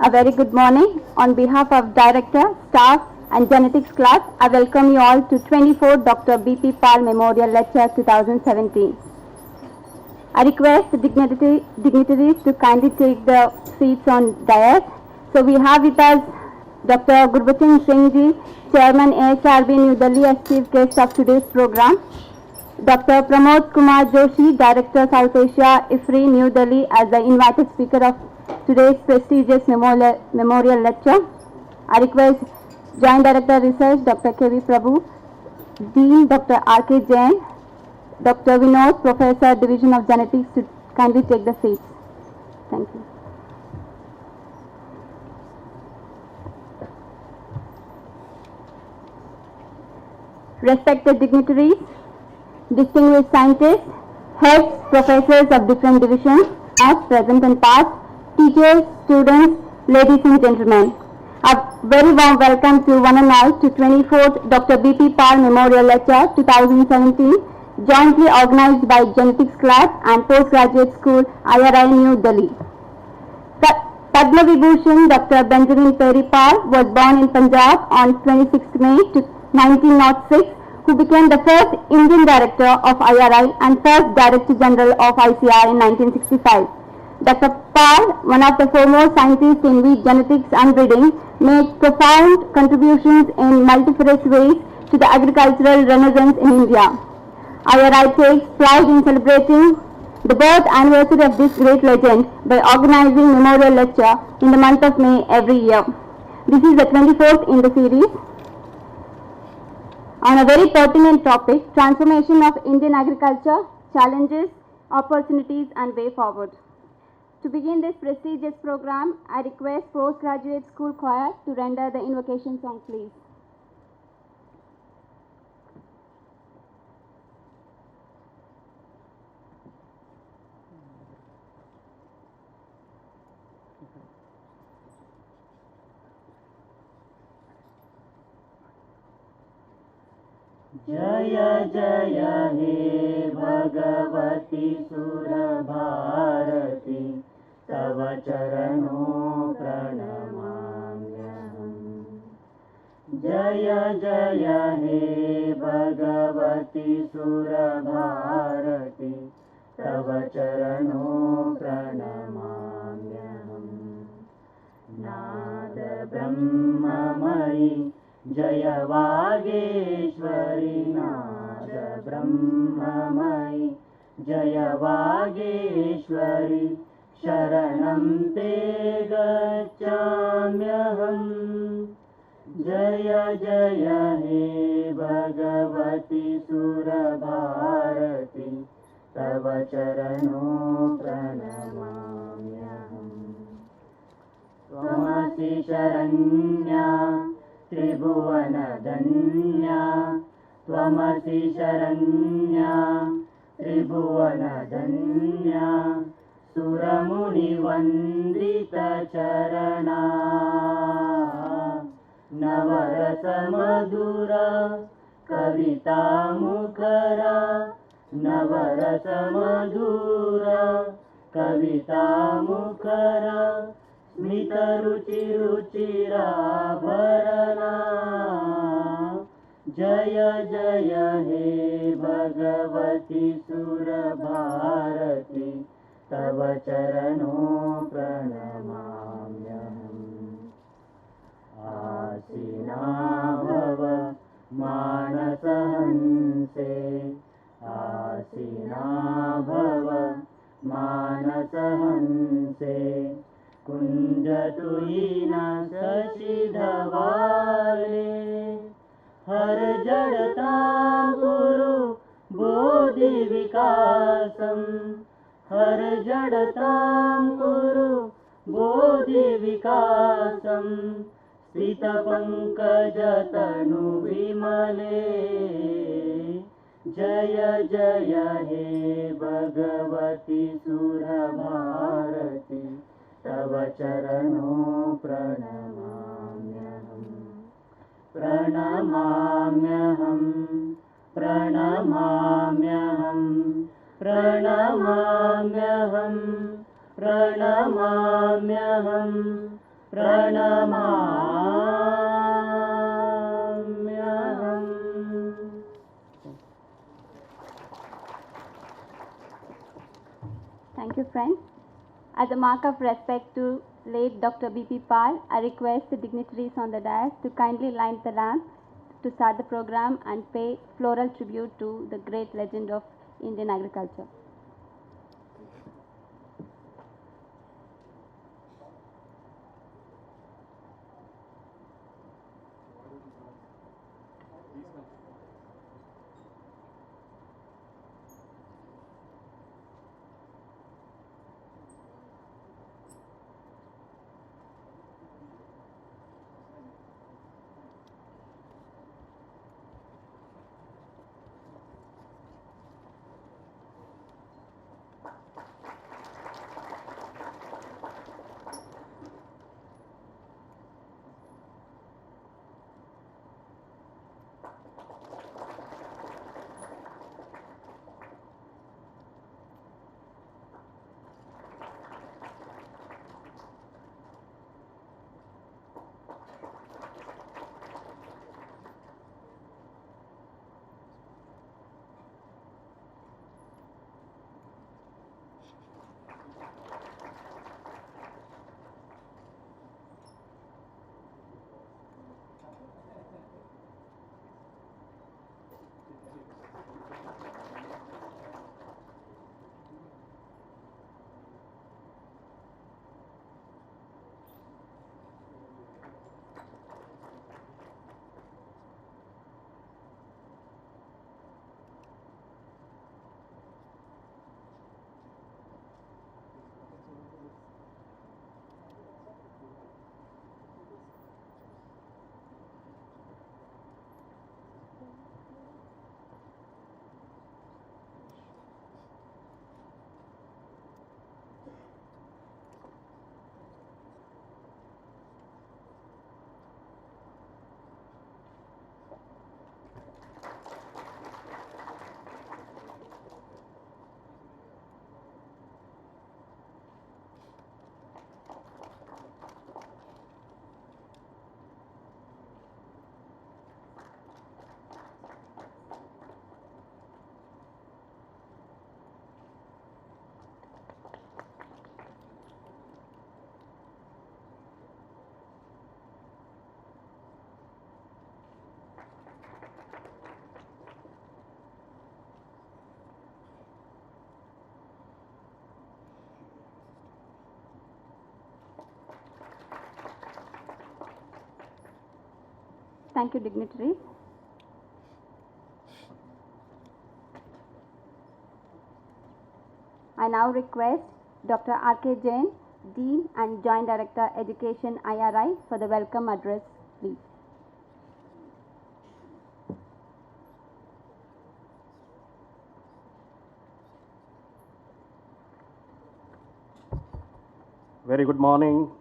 A very good morning. On behalf of Director, Staff and Genetics class, I welcome you all to 24th Dr. B.P. Pal Memorial Lecture 2017. I request the dignitaries to kindly take the seats on dais. So we have with us Dr. Gurbachan Singh Ji, Chairman IHRB New Delhi as Chief Guest of today's program. Dr. Pramod Kumar Joshi, Director South Asia, IFPRI New Delhi as the invited speaker of today's prestigious memorial lecture. I request Joint Director Research Dr. K.V. Prabhu, Dean Dr. R.K. Jain, Dr. Vinod, Professor Division of Genetics to kindly take the seats. Thank you. Respected dignitaries, distinguished scientists, heads, professors of different divisions, past, present and past, teachers, students, ladies and gentlemen. A very warm welcome to one and all to 24th Dr. B.P. Pal Memorial Lecture 2017, jointly organized by Genetics Class and Postgraduate School, IARI New Delhi. Padma Vibhushan Dr. Benjamin Perry Pal was born in Punjab on 26th May 1906, who became the first Indian Director of IRI and first Director General of ICR in 1965. Dr. Pal, one of the foremost scientists in wheat genetics and breeding, made profound contributions in multifarious ways to the agricultural renaissance in India. IRI takes pride in celebrating the birth anniversary of this great legend by organizing memorial lecture in the month of May every year. This is the 24th in the series on a very pertinent topic, transformation of Indian agriculture, challenges, opportunities and way forward. To begin this prestigious program, I request Postgraduate School Choir to render the invocation song, please. जय जय हे भगवती सुरभारती, तव चरणों प्रणमाम्यहम्। जय जय हे भगवती सुरभारती, तव चरणों प्रणमाम्यहम्। नाद ब्रह्ममयि जय वागेश्वरी, नाद ब्रह्ममयि जय वागेश्वरी, शरणं ते गच्छाम्यहम्। जय जय हे भगवती सुरभारती, तव चरणों प्रणमाम्यहम्। त्वमसि शरण्या त्रिभुवनधन्या त्वमसि शरण्या त्रिभुवनधन्या सुरमुनिवन्दितचरणा नवरसमधुरा कवितामुखरा नवरसमधुरा कवितामुखरा स्मितरुचिरुचिराभरणा जय जय हे भगवती सुरभारती तव चरणों प्रणमाम्यहम् आसीना भव मानसहंसे आसीना भव मानसहंसे कुञ्जतुयिना शशिधवाले हर जडतां गुरु बोधिविकासम् हर जडतां गुरु बोधिविकासम् स्थितपङ्कजतनु विमले जय जय हे भगवती सुरभारती तव चरणों प्रणमाम्यहम् प्रणमाम्यहम् प्रणमाम्यहम् प्रणमाम्यहम् प्रणमाम्यहम् प्रणमाम्यहम्। Thank you, friends. As a mark of respect to late Dr. B.P. Pal, I request the dignitaries on the dais to kindly light the lamp to start the program and pay floral tribute to the great legend of Indian agriculture. Thank you, dignitaries. I now request Dr. R.K. Jain, Dean and Joint Director Education IRI for the welcome address, please. Very good morning.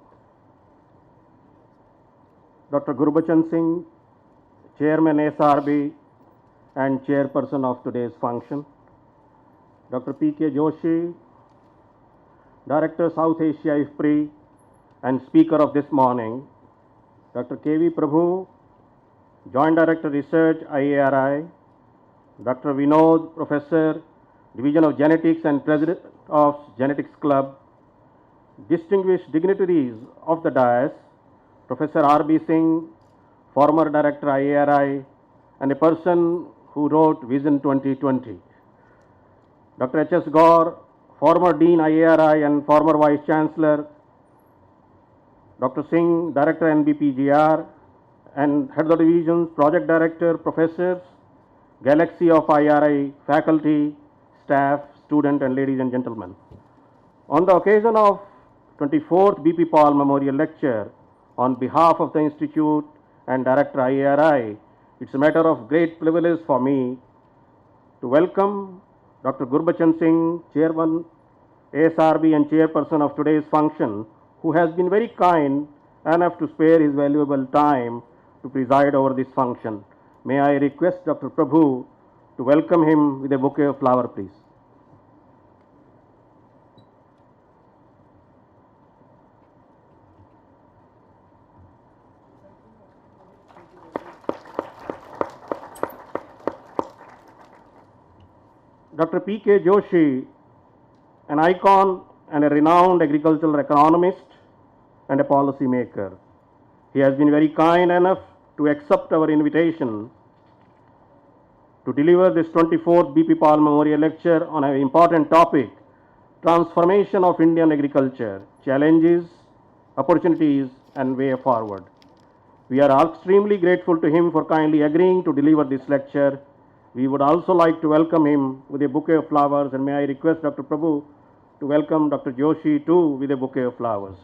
Dr. Gurbachan Singh, Chairman ISRB and Chairperson of today's function. Dr. P.K. Joshi, Director South Asia IFPRI and Speaker of this morning. Dr. K.V. Prabhu, Joint Director Research IARI. Dr. Vinod, Professor, Division of Genetics and President of Genetics Club. Distinguished dignitaries of the dais, Professor R.B. Singh, former Director IARI and a person who wrote Vision 2020. Dr. H.S. Gaur, former Dean IARI and former Vice Chancellor. Dr. Singh, Director NBPGR and Head of the Divisions, Project Director, Professors, Galaxy of IARI, faculty, staff, student and ladies and gentlemen. On the occasion of 24th BP Paul Memorial Lecture, on behalf of the Institute and Director IARI, it's a matter of great privilege for me to welcome Dr. Gurbachan Singh, Chairman, ASRB and Chairperson of today's function, who has been very kind enough to spare his valuable time to preside over this function. May I request Dr. Prabhu to welcome him with a bouquet of flowers, please. Dr. P.K. Joshi, an icon and a renowned agricultural economist and a policy maker. He has been very kind enough to accept our invitation to deliver this 24th BP Paul Memorial Lecture on an important topic, transformation of Indian agriculture, challenges, opportunities and way forward. We are extremely grateful to him for kindly agreeing to deliver this lecture. We would also like to welcome him with a bouquet of flowers, and may I request Dr. Prabhu to welcome Dr. Joshi too with a bouquet of flowers.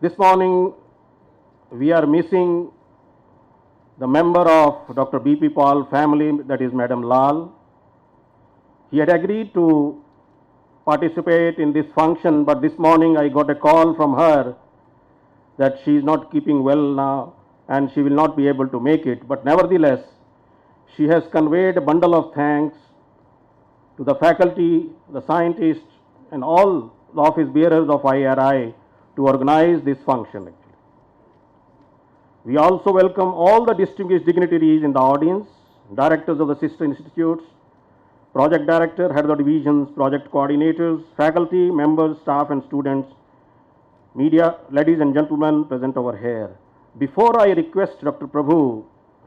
This morning we are missing the member of Dr. B.P. Paul family, that is Madam Lal. He had agreed to participate in this function, but this morning I got a call from her that she is not keeping well now and she will not be able to make it. But nevertheless, she has conveyed a bundle of thanks to the faculty, the scientists and all the office bearers of IARI to organize this function. We also welcome all the distinguished dignitaries in the audience, directors of the sister institutes, project director, head of divisions, project coordinators, faculty, members, staff and students, media, ladies and gentlemen present over here. Before I request Dr. Prabhu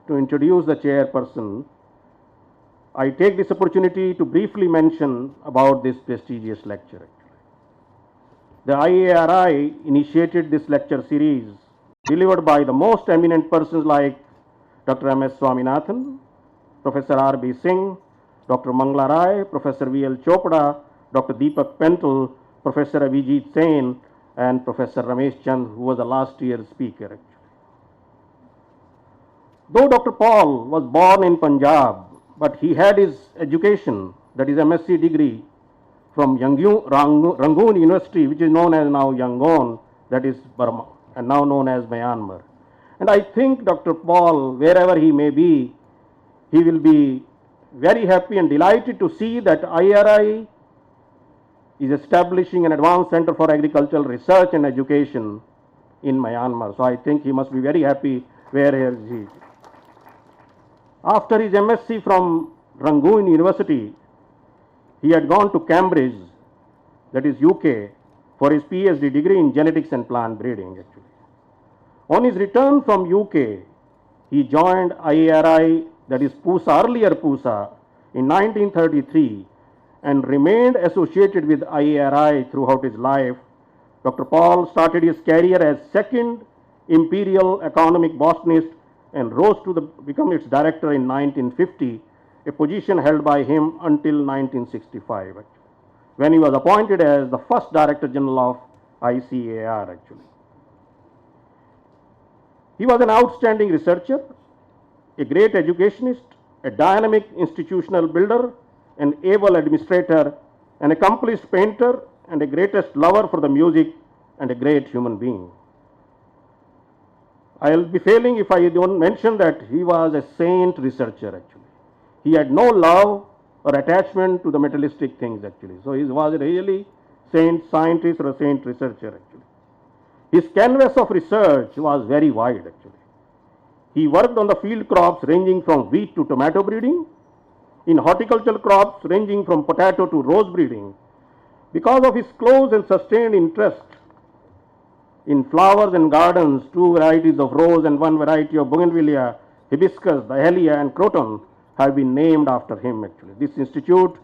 to introduce the chairperson, I take this opportunity to briefly mention about this prestigious lecture. The IARI initiated this lecture series delivered by the most eminent persons like Dr. M.S. Swaminathan, Professor R.B. Singh, Dr. Mangla Rai, Professor V.L. Chopra, Dr. Deepak Pental, Professor Avijit Sen, and Professor Ramesh Chand, who was the last year's speaker. Though Dr. Paul was born in Punjab, but he had his education, that is MSc degree, from Rangoon University, which is known as now Yangon, that is Burma, and now known as Myanmar. And I think Dr. Paul, wherever he may be, he will be very happy and delighted to see that IARI is establishing an advanced center for agricultural research and education in Myanmar. So I think he must be very happy where he is. After his MSc from Rangoon University, he had gone to Cambridge, that is UK, for his PhD degree in genetics and plant breeding. On his return from UK, he joined IARI, that is PUSA, earlier PUSA, in 1933 and remained associated with IARI throughout his life. Dr. Paul started his career as second Imperial Economic Botanist and rose to become its director in 1950, a position held by him until 1965, when he was appointed as the first Director General of ICAR. He was an outstanding researcher a great educationist, a dynamic institutional builder, an able administrator, an accomplished painter, and a greatest lover for the music, and a great human being. I'll be failing if I don't mention that he was a saint researcher actually. He had no love or attachment to the materialistic things actually. So he was a really saint scientist or a saint researcher actually. His canvas of research was very wide actually. He worked on the field crops ranging from wheat to tomato breeding, in horticultural crops ranging from potato to rose breeding. Because of his close and sustained interest in flowers and gardens, 2 varieties of rose and 1 variety of bougainvillea, hibiscus, dahlia and croton have been named after him actually. This institute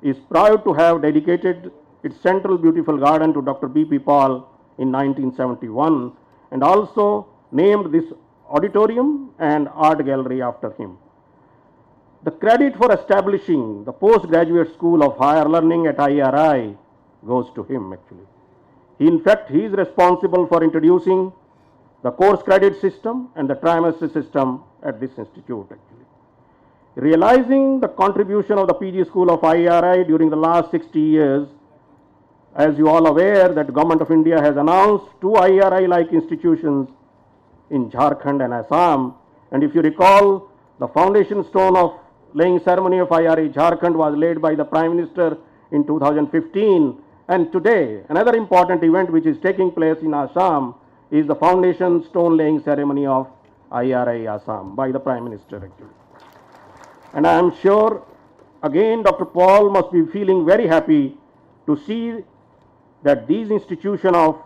is proud to have dedicated its central beautiful garden to Dr. B.P. Paul in 1971 and also named this auditorium and art gallery after him. The credit for establishing the postgraduate school of higher learning at IARI goes to him actually. In fact, he is responsible for introducing the course credit system and the trimester system at this institute actually. Realizing the contribution of the PG school of IARI during the last 60 years, as you all aware that Government of India has announced 2 IARI-like institutions in Jharkhand and Assam, and if you recall, the foundation stone of laying ceremony of IARI Jharkhand was laid by the Prime Minister in 2015, and today another important event which is taking place in Assam is the foundation stone laying ceremony of IARI Assam by the Prime Minister actually. And I am sure again Dr. Paul must be feeling very happy to see that these institutions of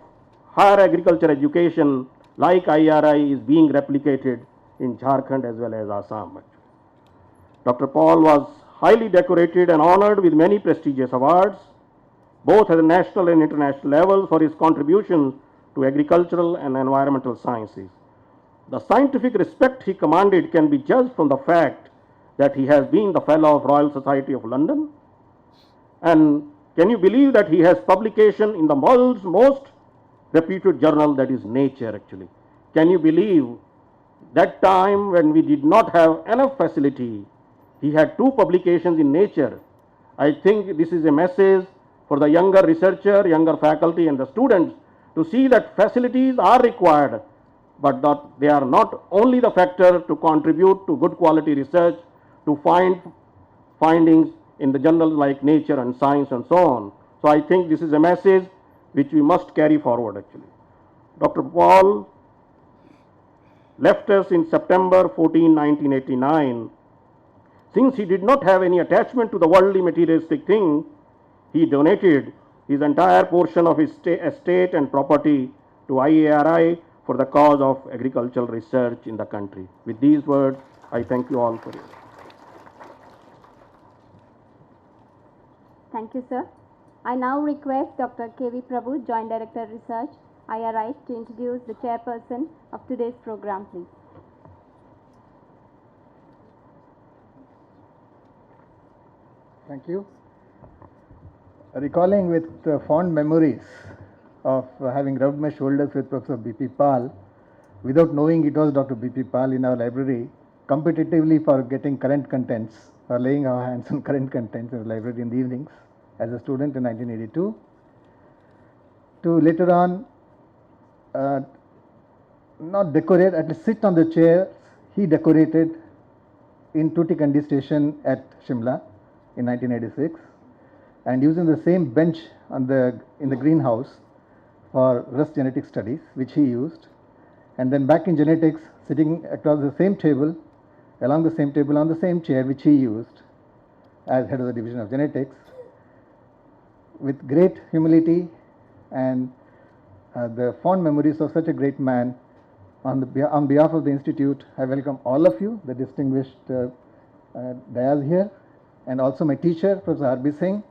higher agriculture education like IARI is being replicated in Jharkhand as well as Assam. Dr. Paul was highly decorated and honored with many prestigious awards, both at the national and international level for his contributions to agricultural and environmental sciences. The scientific respect he commanded can be judged from the fact that he has been the Fellow of Royal Society of London. And can you believe that he has publication in the world's most reputed journal, that is Nature actually. Can you believe that time when we did not have enough facility, he had 2 publications in Nature. I think this is a message for the younger researcher, younger faculty and the students to see that facilities are required, but that they are not only the factor to contribute to good quality research, to find findings in the journals like Nature and Science and so on. So I think this is a message which we must carry forward actually. Dr. Paul left us in September 14, 1989. Since he did not have any attachment to the worldly materialistic thing, he donated his entire portion of his estate and property to IARI for the cause of agricultural research in the country. With these words, I thank you all for it. Thank you, sir. I now request Dr. K.V. Prabhu, Joint Director Research, IRI, to introduce the chairperson of today's program, please. Thank you. Recalling with fond memories of having rubbed my shoulders with Professor B.P. Pal, without knowing it was Dr. B.P. Pal in our library, competitively for getting current contents, or laying our hands on current contents in the library in the evenings as a student in 1982, to later on not decorate, at least sit on the chair he decorated in Tuticondi station at Shimla in 1986, and using the same bench on in the greenhouse for rust genetic studies, which he used, and then back in genetics, sitting across the same table, along the same table on the same chair, which he used as head of the division of genetics, with great humility and the fond memories of such a great man. On behalf of the Institute, I welcome all of you, the distinguished dayas here, and also my teacher, Professor R.B. Singh,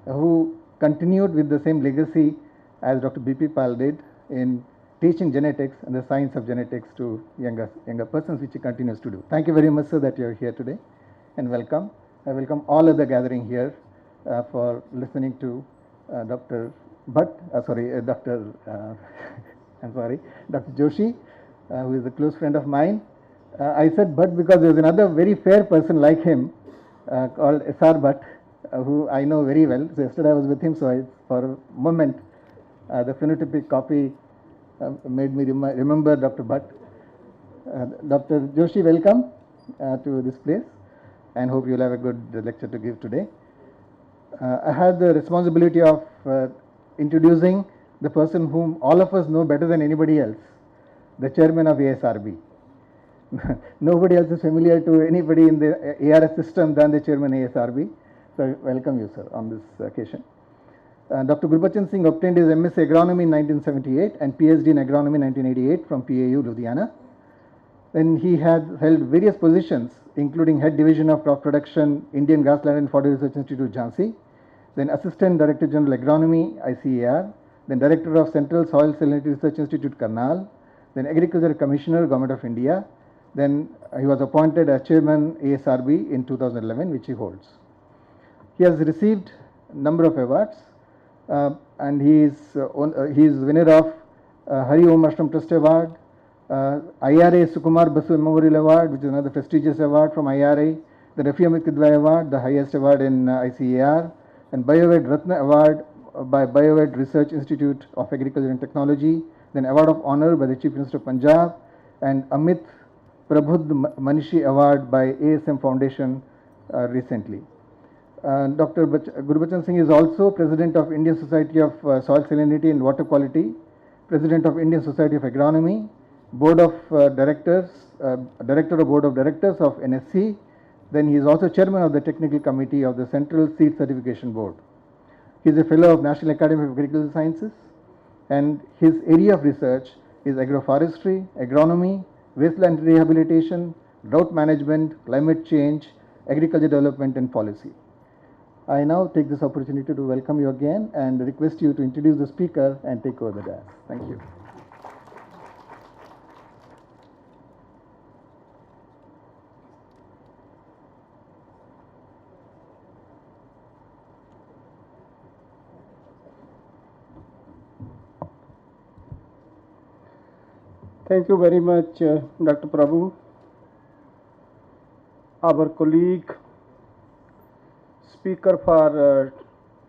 who continued with the same legacy as Dr. B.P. Pal did in teaching genetics and the science of genetics to younger persons, which he continues to do. Thank you very much, sir, that you are here today, and welcome. I welcome all of the gathering here for listening to Dr. Joshi, who is a close friend of mine, I said Bhatt because there's another very fair person like him called S.R. Bhatt, who I know very well. So yesterday I was with him, so for a moment, the phenotypic copy made me remember Dr. Bhatt. Dr. Joshi, welcome to this place, and hope you'll have a good lecture to give today. I have the responsibility of introducing the person whom all of us know better than anybody else, the chairman of ASRB. Nobody else is familiar to anybody in the ARS system than the chairman ASRB. So I welcome you, sir, on this occasion. Dr. Gurbachan Singh obtained his MS Agronomy in 1978 and PhD in Agronomy in 1988 from PAU, Ludhiana. Then he had held various positions, including Head Division of Crop Production, Indian Grassland and Fodder Research Institute, Jhansi, then Assistant Director General Agronomy, ICAR, then Director of Central Soil Salinity Research Institute, Karnal, then Agriculture Commissioner, Government of India. Then he was appointed as Chairman ASRB in 2011, which he holds. He has received a number of awards, and he is winner of Hari Om Ashram Trust Award, IRA Sukumar Basu Memorial Award, which is another prestigious award from IRA, the Rafi Amit Kidwai Award, the highest award in ICAR, and BioVed Ratna Award by BioVed Research Institute of Agriculture and Technology, then Award of Honor by the Chief Minister of Punjab, and Amit Prabhudd Manishi Award by ASM Foundation recently. Dr. Gurbachan Singh is also President of Indian Society of Soil Salinity and Water Quality, President of Indian Society of Agronomy, Board of Directors, Director of Board of Directors of NSC. Then he is also Chairman of the Technical Committee of the Central Seed Certification Board. He is a Fellow of National Academy of Agricultural Sciences, and his area of research is agroforestry, agronomy, wasteland rehabilitation, drought management, climate change, agriculture development and policy. I now take this opportunity to welcome you again and request you to introduce the speaker and take over the dais. Thank you. Thank you very much, Dr. Prabhu. Our colleague, speaker for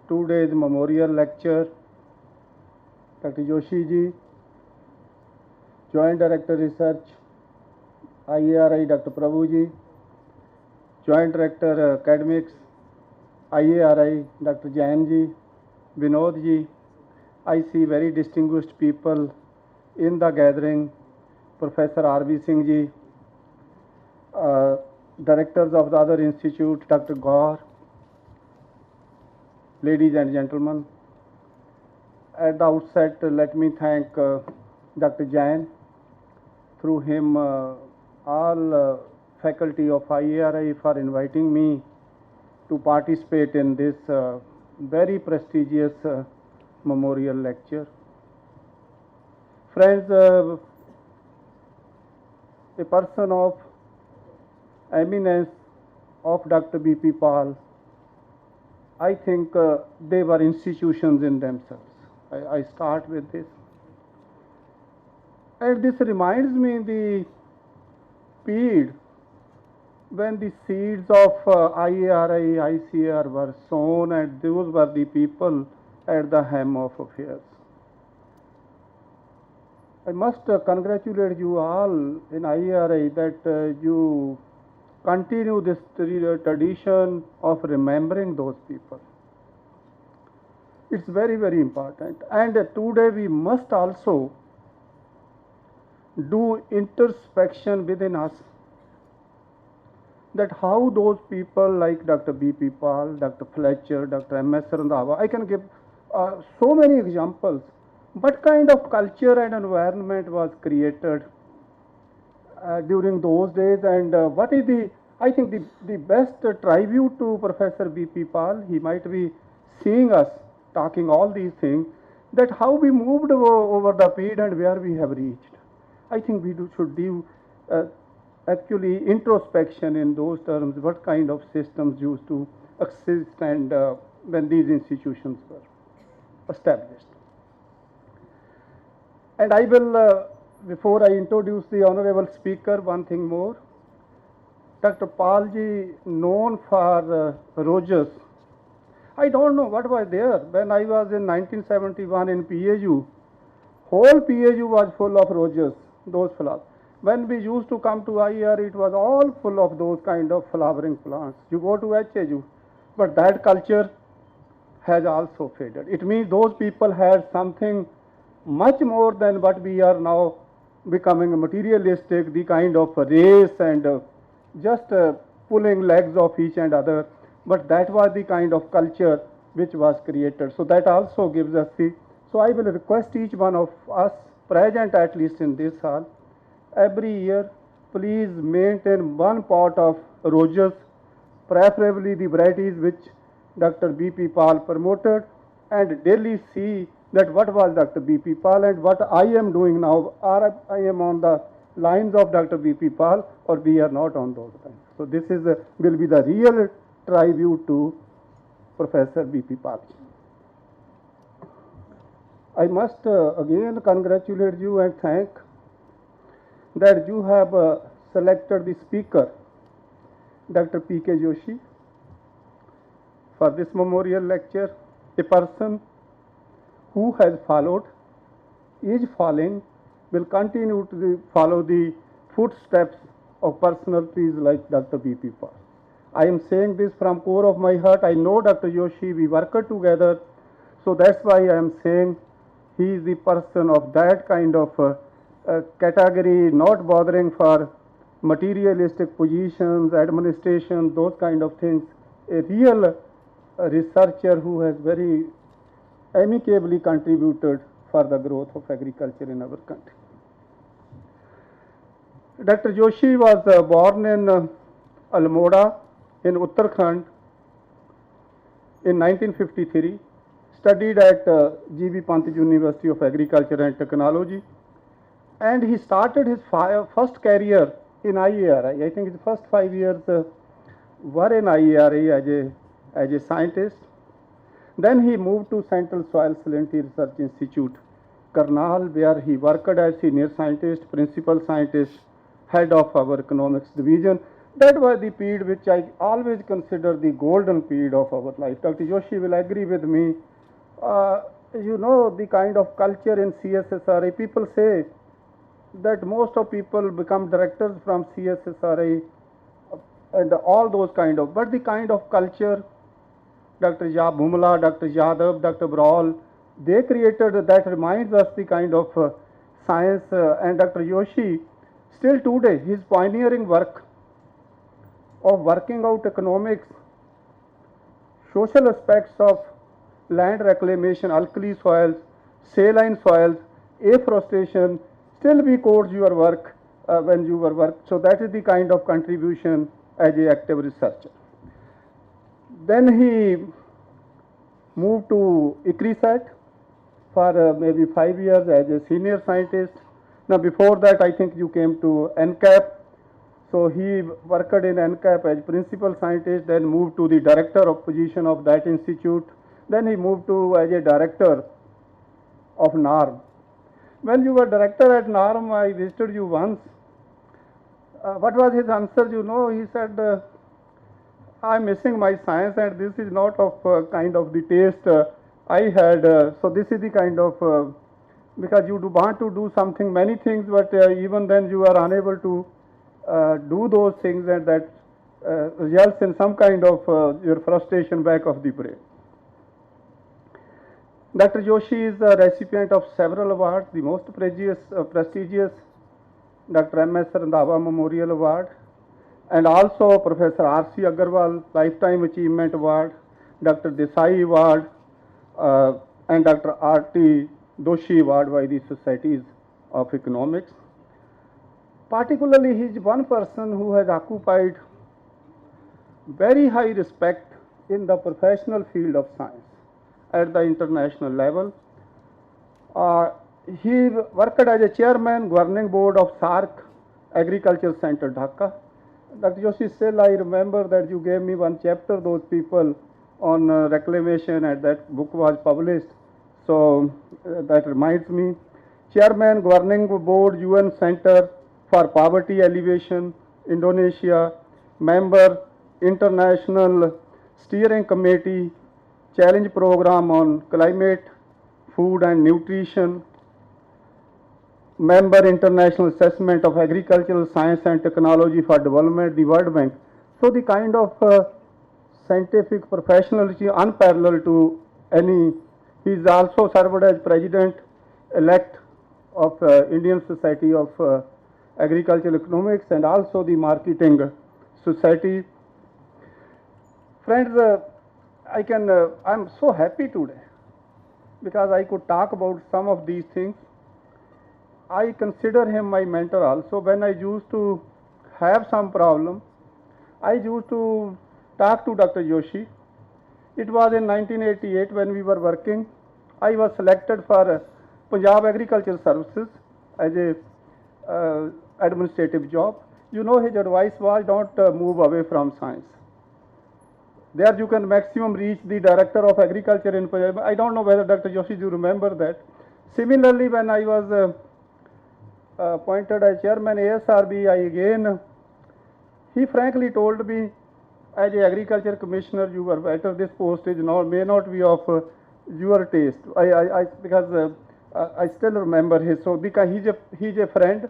today's memorial lecture, Dr. Joshi ji, Joint Director Research, IARI, Dr. Prabhu ji, Joint Director Academics, IARI, Dr. Jain ji, Vinod ji. I see very distinguished people in the gathering, Professor R.V. Singh ji, directors of the other institute, Dr. Gaur, ladies and gentlemen. At the outset, let me thank Dr. Jain. Through him, all faculty of IARI for inviting me to participate in this very prestigious memorial lecture. Friends, a person of eminence of Dr. B.P. Pal, I think they were institutions in themselves. I start with this. And this reminds me the period when the seeds of IARI, ICAR were sown, and those were the people at the helm of affairs. I must congratulate you all in IARI that you continue this tradition of remembering those people. It's very, very important. And today we must also do introspection within us, that how those people like Dr. B.P. Pal, Dr. Fletcher, Dr. M.S. Randhawa, I can give so many examples. What kind of culture and environment was created during those days, and what is I think the best tribute to Professor B.P. Pal, he might be seeing us talking all these things, that how we moved over the period and where we have reached. I think we should do actually introspection in those terms, what kind of systems used to exist and when these institutions were established. And I will Before I introduce the honorable speaker, one thing more. Dr. Palji, known for roses. I don't know what was there. When I was in 1971 in PAU, whole PAU was full of roses, those flowers. When we used to come to IARI, it was all full of those kind of flowering plants. You go to HAU, but that culture has also faded. It means those people had something much more than what we are now becoming materialistic, the kind of race and just pulling legs of each and other. But that was the kind of culture which was created. So that also gives us the. So I will request each one of us present, at least in this hall, every year, please maintain one pot of roses, preferably the varieties which Dr. B.P. Pal promoted, and daily see that what was Dr. B.P. Pal and what I am doing now. Are I am on the lines of Dr. B.P. Pal, or we are not on those lines. So this is will be the real tribute to Professor B.P. Pal. I must again congratulate you and thank that you have selected the speaker, Dr. P.K. Joshi, for this memorial lecture, a person who has followed, is following, will continue to follow the footsteps of personalities like Dr. B.P. Pal. I am saying this from core of my heart. I know Dr. Joshi, we worked together, so that's why I am saying he is the person of that kind of category, not bothering for materialistic positions, administration, those kind of things. A real researcher who has very amicably contributed for the growth of agriculture in our country. Dr. Joshi was born in Almora in Uttarakhand in 1953, studied at G.B. Pant University of Agriculture and Technology, and he started his first career in IARI. I think his first 5 years were in IARI as a scientist. Then he moved to Central Soil Salinity Research Institute, Karnal, where he worked as senior scientist, principal scientist, head of our economics division. That was the period which I always consider the golden period of our life. Dr. Joshi will agree with me. You know, the kind of culture in CSSRI, people say that most of people become directors from CSSRI and all those kind of, but the kind of culture Dr. Bhumla, Dr. Yadav, Dr. Brawl, they created that reminds us the kind of science and Dr. Joshi, still today, his pioneering work of working out economics, social aspects of land reclamation, alkali soils, saline soils, afforestation, still we quote your work when you were work. So that is the kind of contribution as an active researcher. Then he moved to ICRISAT for maybe 5 years as a senior scientist. Now before that I think you came to NCAP. So he worked in NCAP as principal scientist, then moved to the director of position of that institute. Then he moved to as a director of NARM. When you were director at NARM, I visited you once. What was his answer? You know, he said, I'm missing my science and this is not of kind of the taste I had. So this is the kind of, because you do want to do something, many things, but even then you are unable to do those things, and that results in some kind of your frustration back of the brain. Dr. Joshi is a recipient of several awards, the most prestigious Dr. M.S. Randhawa Memorial Award, and also Professor R.C. Agarwal Lifetime Achievement Award, Dr. Desai Award, and Dr. R.T. Doshi Award by the Societies of Economics. Particularly, he is one person who has occupied very high respect in the professional field of science at the international level. He worked as a chairman, governing board of SARC Agriculture Center, Dhaka. Dr. Joshi, still I remember that you gave me one chapter, those people on reclamation, and that book was published. So that reminds me. Chairman, Governing Board, UN Center for Poverty Alleviation, Indonesia, member, International Steering Committee, Challenge Program on Climate, Food and Nutrition, member, International Assessment of Agricultural Science and Technology for Development, the World Bank. So the kind of scientific professionalism unparalleled to any. He is also served as President-elect of Indian Society of Agricultural Economics and also the Marketing Society. Friends, I'm so happy today because I could talk about some of these things. I consider him my mentor also. When I used to have some problem, I used to talk to Dr. Joshi. It was in 1988 when we were working. I was selected for Punjab Agricultural Services as a administrative job. You know, his advice was don't move away from science. There you can maximum reach the Director of Agriculture in Punjab. I don't know whether Dr. Joshi, you remember that. Similarly, when I was appointed as Chairman IFPRI, again, he frankly told me, as a Agriculture Commissioner, you were better. This post is not, may not be of your taste. Because I still remember his. So because he's a friend,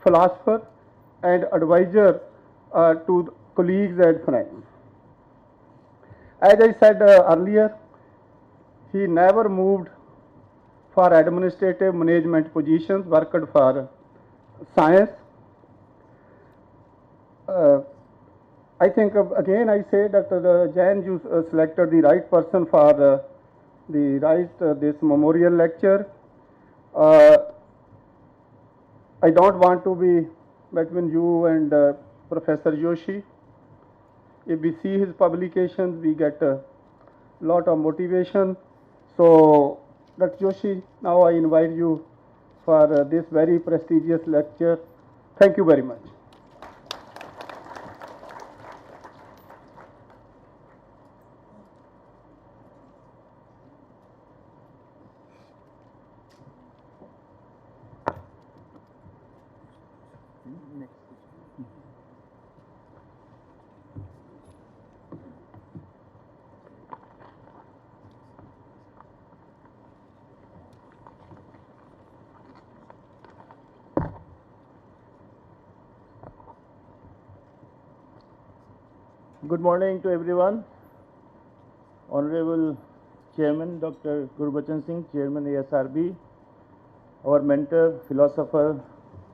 philosopher, and advisor to colleagues and friends. As I said earlier, he never moved for administrative management positions, worked for science. I think again I say Dr. Jain, you selected the right person for this memorial lecture. I don't want to be between you and Professor Joshi. If we see his publications, we get a lot of motivation. So, Dr. Joshi, now I invite you for this very prestigious lecture. Thank you very much. Good morning to everyone. Honorable Chairman Dr. Gurbachan Singh, Chairman ISRB, our mentor, philosopher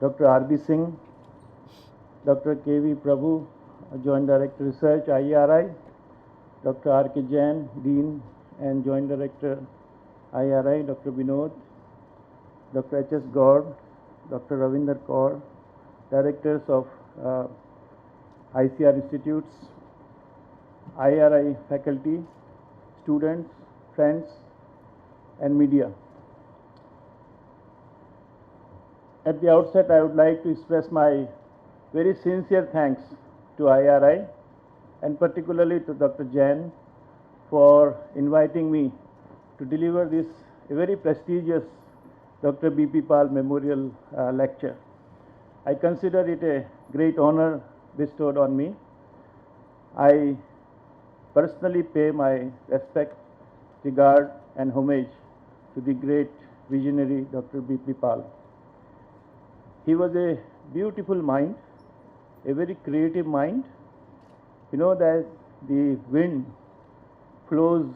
Dr. R.B. Singh, Dr. K.V. Prabhu, Joint Director Research, IARI, Dr. R.K. Jain, Dean and Joint Director IARI, Dr. Vinod, Dr. H.S. Gaur, Dr. Ravinder Kaur, Directors of ICR Institutes, IRI faculty, students, friends, and media. At the outset, I would like to express my very sincere thanks to IRI and particularly to Dr. Jain for inviting me to deliver this very prestigious Dr. B.P. Pal Memorial Lecture. I consider it a great honor bestowed on me. I personally pay my respect, regard and homage to the great visionary Dr. B.P. Pal. He was a beautiful mind, a very creative mind. You know that the wind flows,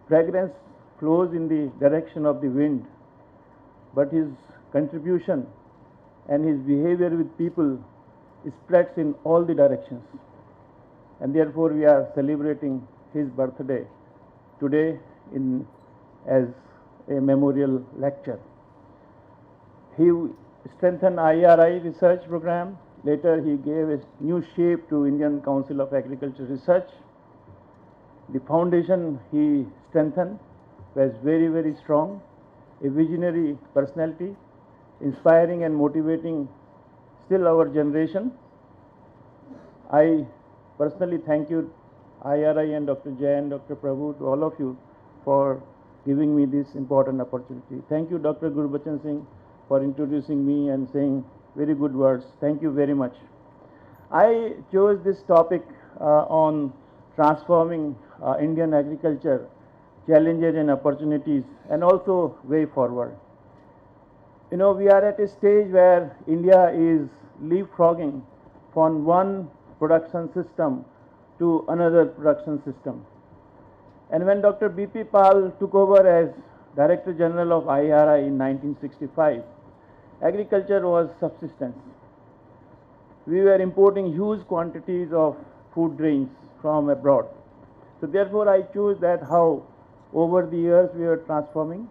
fragrance flows in the direction of the wind, but his contribution and his behavior with people spreads in all the directions. And therefore we are celebrating his birthday today as a memorial lecture. He strengthened IRI research program. Later he gave a new shape to Indian Council of Agriculture Research. The foundation he strengthened was very, very strong, a visionary personality, inspiring and motivating still our generation. I personally thank you, IRI and Dr. Jain, Dr. Prabhu, to all of you for giving me this important opportunity. Thank you, Dr. Gurbachan Singh, for introducing me and saying very good words. Thank you very much. I chose this topic on transforming Indian agriculture, challenges and opportunities, and also way forward. You know, we are at a stage where India is leapfrogging from one production system to another production system. And when Dr. B.P. Pal took over as Director General of IARI in 1965, agriculture was subsistence. We were importing huge quantities of food grains from abroad. So therefore I chose that how over the years we are transforming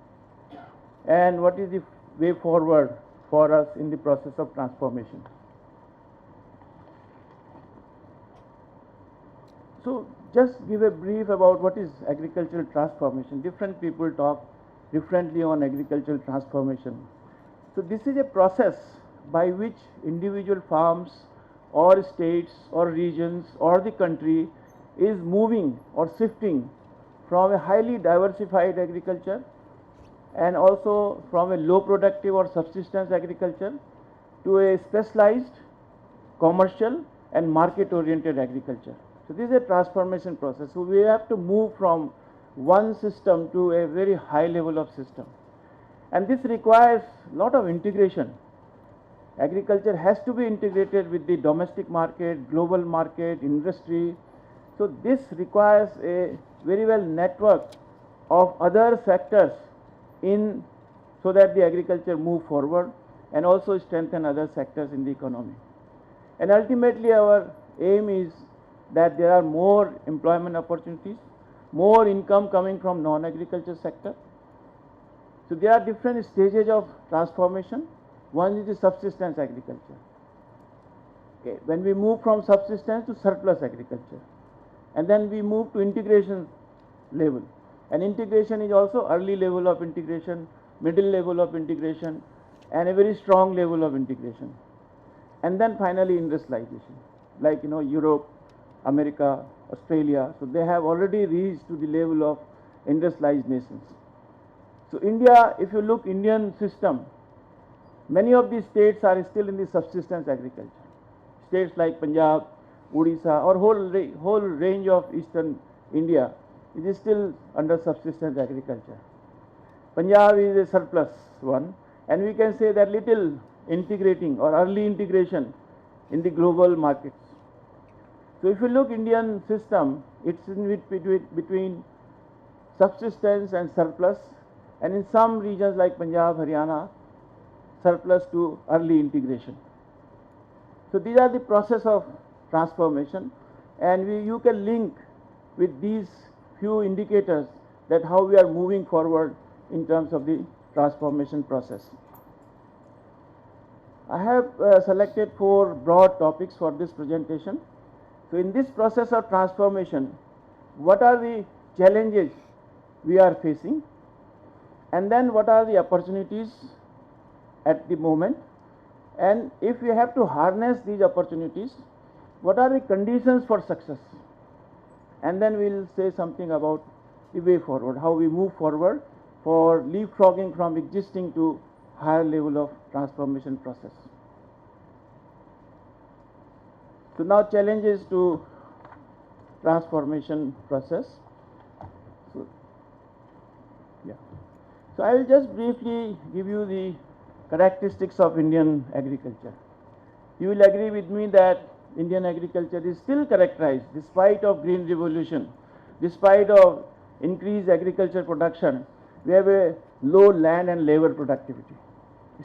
and what is the way forward for us in the process of transformation. So just give a brief about what is agricultural transformation. Different people talk differently on agricultural transformation. So this is a process by which individual farms or states or regions or the country is moving or shifting from a highly diversified agriculture and also from a low productive or subsistence agriculture to a specialized, commercial and market oriented agriculture. So this is a transformation process. So we have to move from one system to a very high level of system. And this requires a lot of integration. Agriculture has to be integrated with the domestic market, global market, industry. So this requires a very well network of other sectors in so that the agriculture move forward and also strengthen other sectors in the economy. And ultimately our aim is that there are more employment opportunities, more income coming from non-agriculture sector. So there are different stages of transformation. One is the subsistence agriculture. Okay. When we move from subsistence to surplus agriculture, and then we move to integration level. And integration is also early level of integration, middle level of integration, and a very strong level of integration. And then finally industrialization, like Europe, America, Australia. So they have already reached to the level of industrialized nations. So India, if you look Indian system, many of these states are still in the subsistence agriculture. States like Punjab, Odisha, or whole range of eastern India, it is still under subsistence agriculture. Punjab is a surplus one, and we can say that little integrating or early integration in the global markets. So if you look Indian system, it's in between subsistence and surplus, and in some regions like Punjab, Haryana, surplus to early integration. So these are the process of transformation, and you can link with these few indicators that how we are moving forward in terms of the transformation process. I have selected 4 broad topics for this presentation. So in this process of transformation, what are the challenges we are facing, and then what are the opportunities at the moment, and if we have to harness these opportunities, what are the conditions for success, and then we will say something about the way forward, how we move forward for leapfrogging from existing to higher level of transformation process. So now challenges to transformation process. So I will just briefly give you the characteristics of Indian agriculture. You will agree with me that Indian agriculture is still characterized, despite of green revolution, despite of increased agriculture production, we have a low land and labor productivity.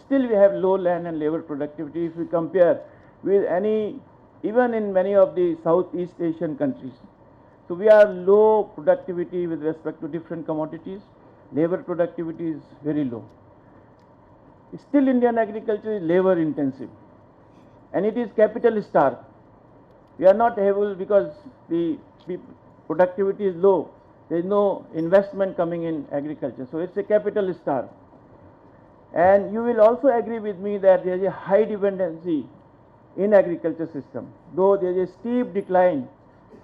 Still we have low land and labor productivity if we compare with even in many of the Southeast Asian countries. So we are low productivity with respect to different commodities. Labor productivity is very low. Still Indian agriculture is labor intensive, and it is capital starved. We are not able, because the productivity is low, there is no investment coming in agriculture, so it's a capital starved. And you will also agree with me that there is a high dependency in agriculture system, though there is a steep decline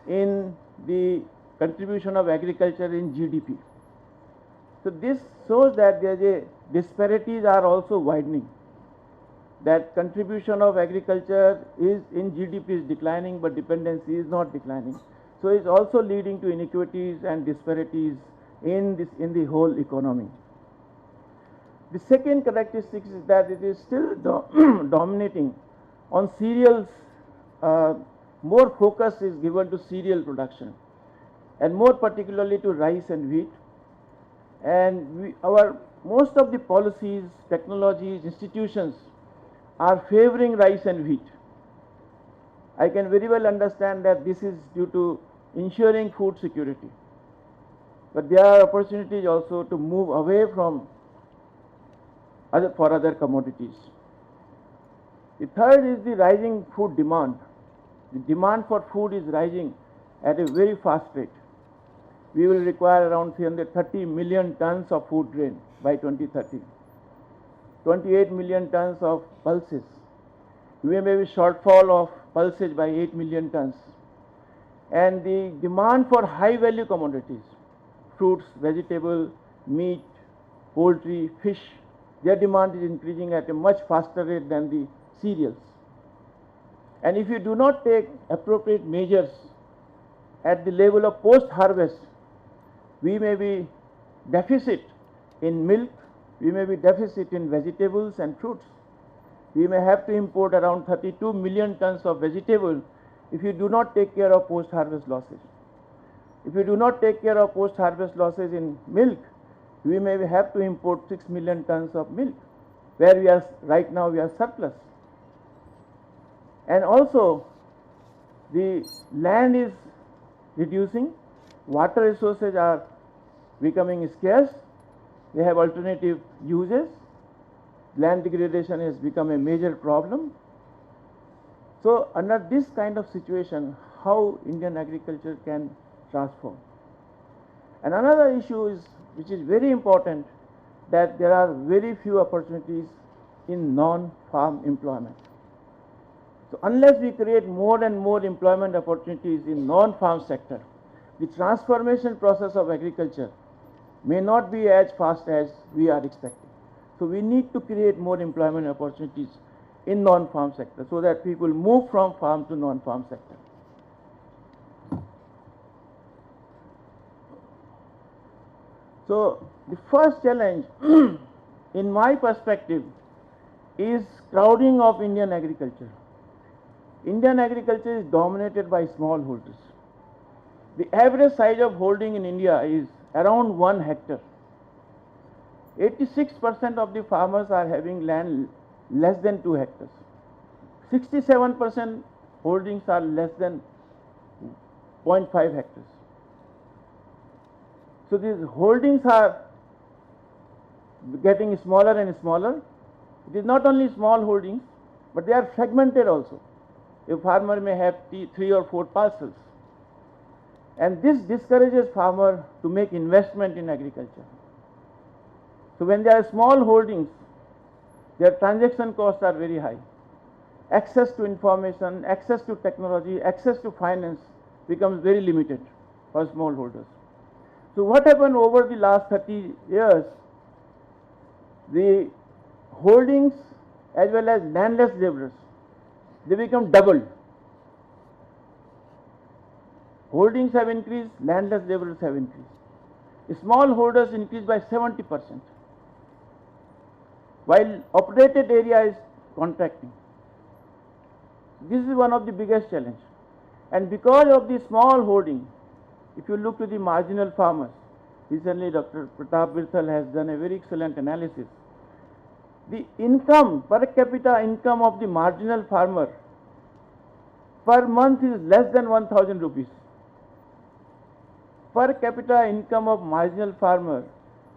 in the contribution of agriculture in GDP. So this shows that there is a disparities are also widening. That contribution of agriculture is in GDP is declining, but dependency is not declining. So it's also leading to inequities and disparities in the whole economy. The second characteristic is that it is still dominating on cereals. More focus is given to cereal production, and more particularly to rice and wheat. And most of the policies, technologies, institutions are favoring rice and wheat. I can very well understand that this is due to ensuring food security, but there are opportunities also to move away from other commodities. The third is the rising food demand. The demand for food is rising at a very fast rate. We will require around 330 million tons of food grain by 2030, 28 million tons of pulses. We may be shortfall of pulses by 8 million tons. And the demand for high value commodities, fruits, vegetables, meat, poultry, fish, their demand is increasing at a much faster rate than the cereals. And if you do not take appropriate measures at the level of post-harvest, we may be deficit in milk, we may be deficit in vegetables and fruits. We may have to import around 32 million tons of vegetables if you do not take care of post-harvest losses. If you do not take care of post-harvest losses in milk, we may have to import 6 million tons of milk, where we are right now we are surplus. And also the land is reducing, water resources are becoming scarce, they have alternative uses, land degradation has become a major problem. So under this kind of situation, how Indian agriculture can transform? And another issue is, which is very important, that there are very few opportunities in non-farm employment. So unless we create more and more employment opportunities in non-farm sector, the transformation process of agriculture may not be as fast as we are expecting. So we need to create more employment opportunities in non-farm sector so that people move from farm to non-farm sector. So the first challenge in my perspective is crowding of Indian agriculture. Indian agriculture is dominated by smallholders. The average size of holding in India is around 1 hectare. 86% of the farmers are having land less than 2 hectares. 67% holdings are less than 0.5 hectares. So these holdings are getting smaller and smaller. It is not only small holdings, but they are fragmented also. A farmer may have 3 or 4 parcels. And this discourages farmer to make investment in agriculture. So when there are small holdings, their transaction costs are very high. Access to information, access to technology, access to finance becomes very limited for smallholders. So what happened over the last 30 years, the holdings as well as landless laborers, they become doubled. Holdings have increased, landless laborers have increased. Small holders increased by 70%, while operated area is contracting. This is one of the biggest challenges. And because of the small holding, if you look to the marginal farmers, recently Dr. Pratap Birthal has done a very excellent analysis. The income, per capita income of the marginal farmer per month is less than 1,000 rupees. Per capita income of marginal farmer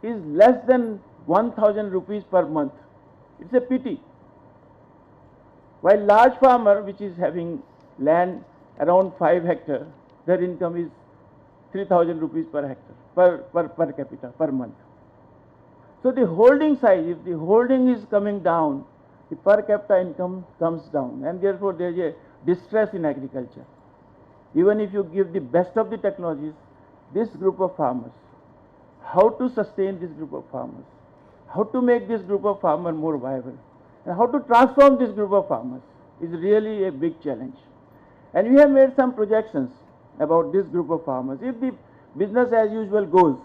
is less than 1,000 rupees per month. It's a pity. While large farmer, which is having land around 5 hectares, their income is 3,000 rupees per hectare, per capita, per month. So the holding size, if the holding is coming down, the per capita income comes down, and therefore there is a distress in agriculture. Even if you give the best of the technologies, this group of farmers, how to sustain this group of farmers, how to make this group of farmers more viable, and how to transform this group of farmers is really a big challenge. And we have made some projections about this group of farmers. If the business as usual goes,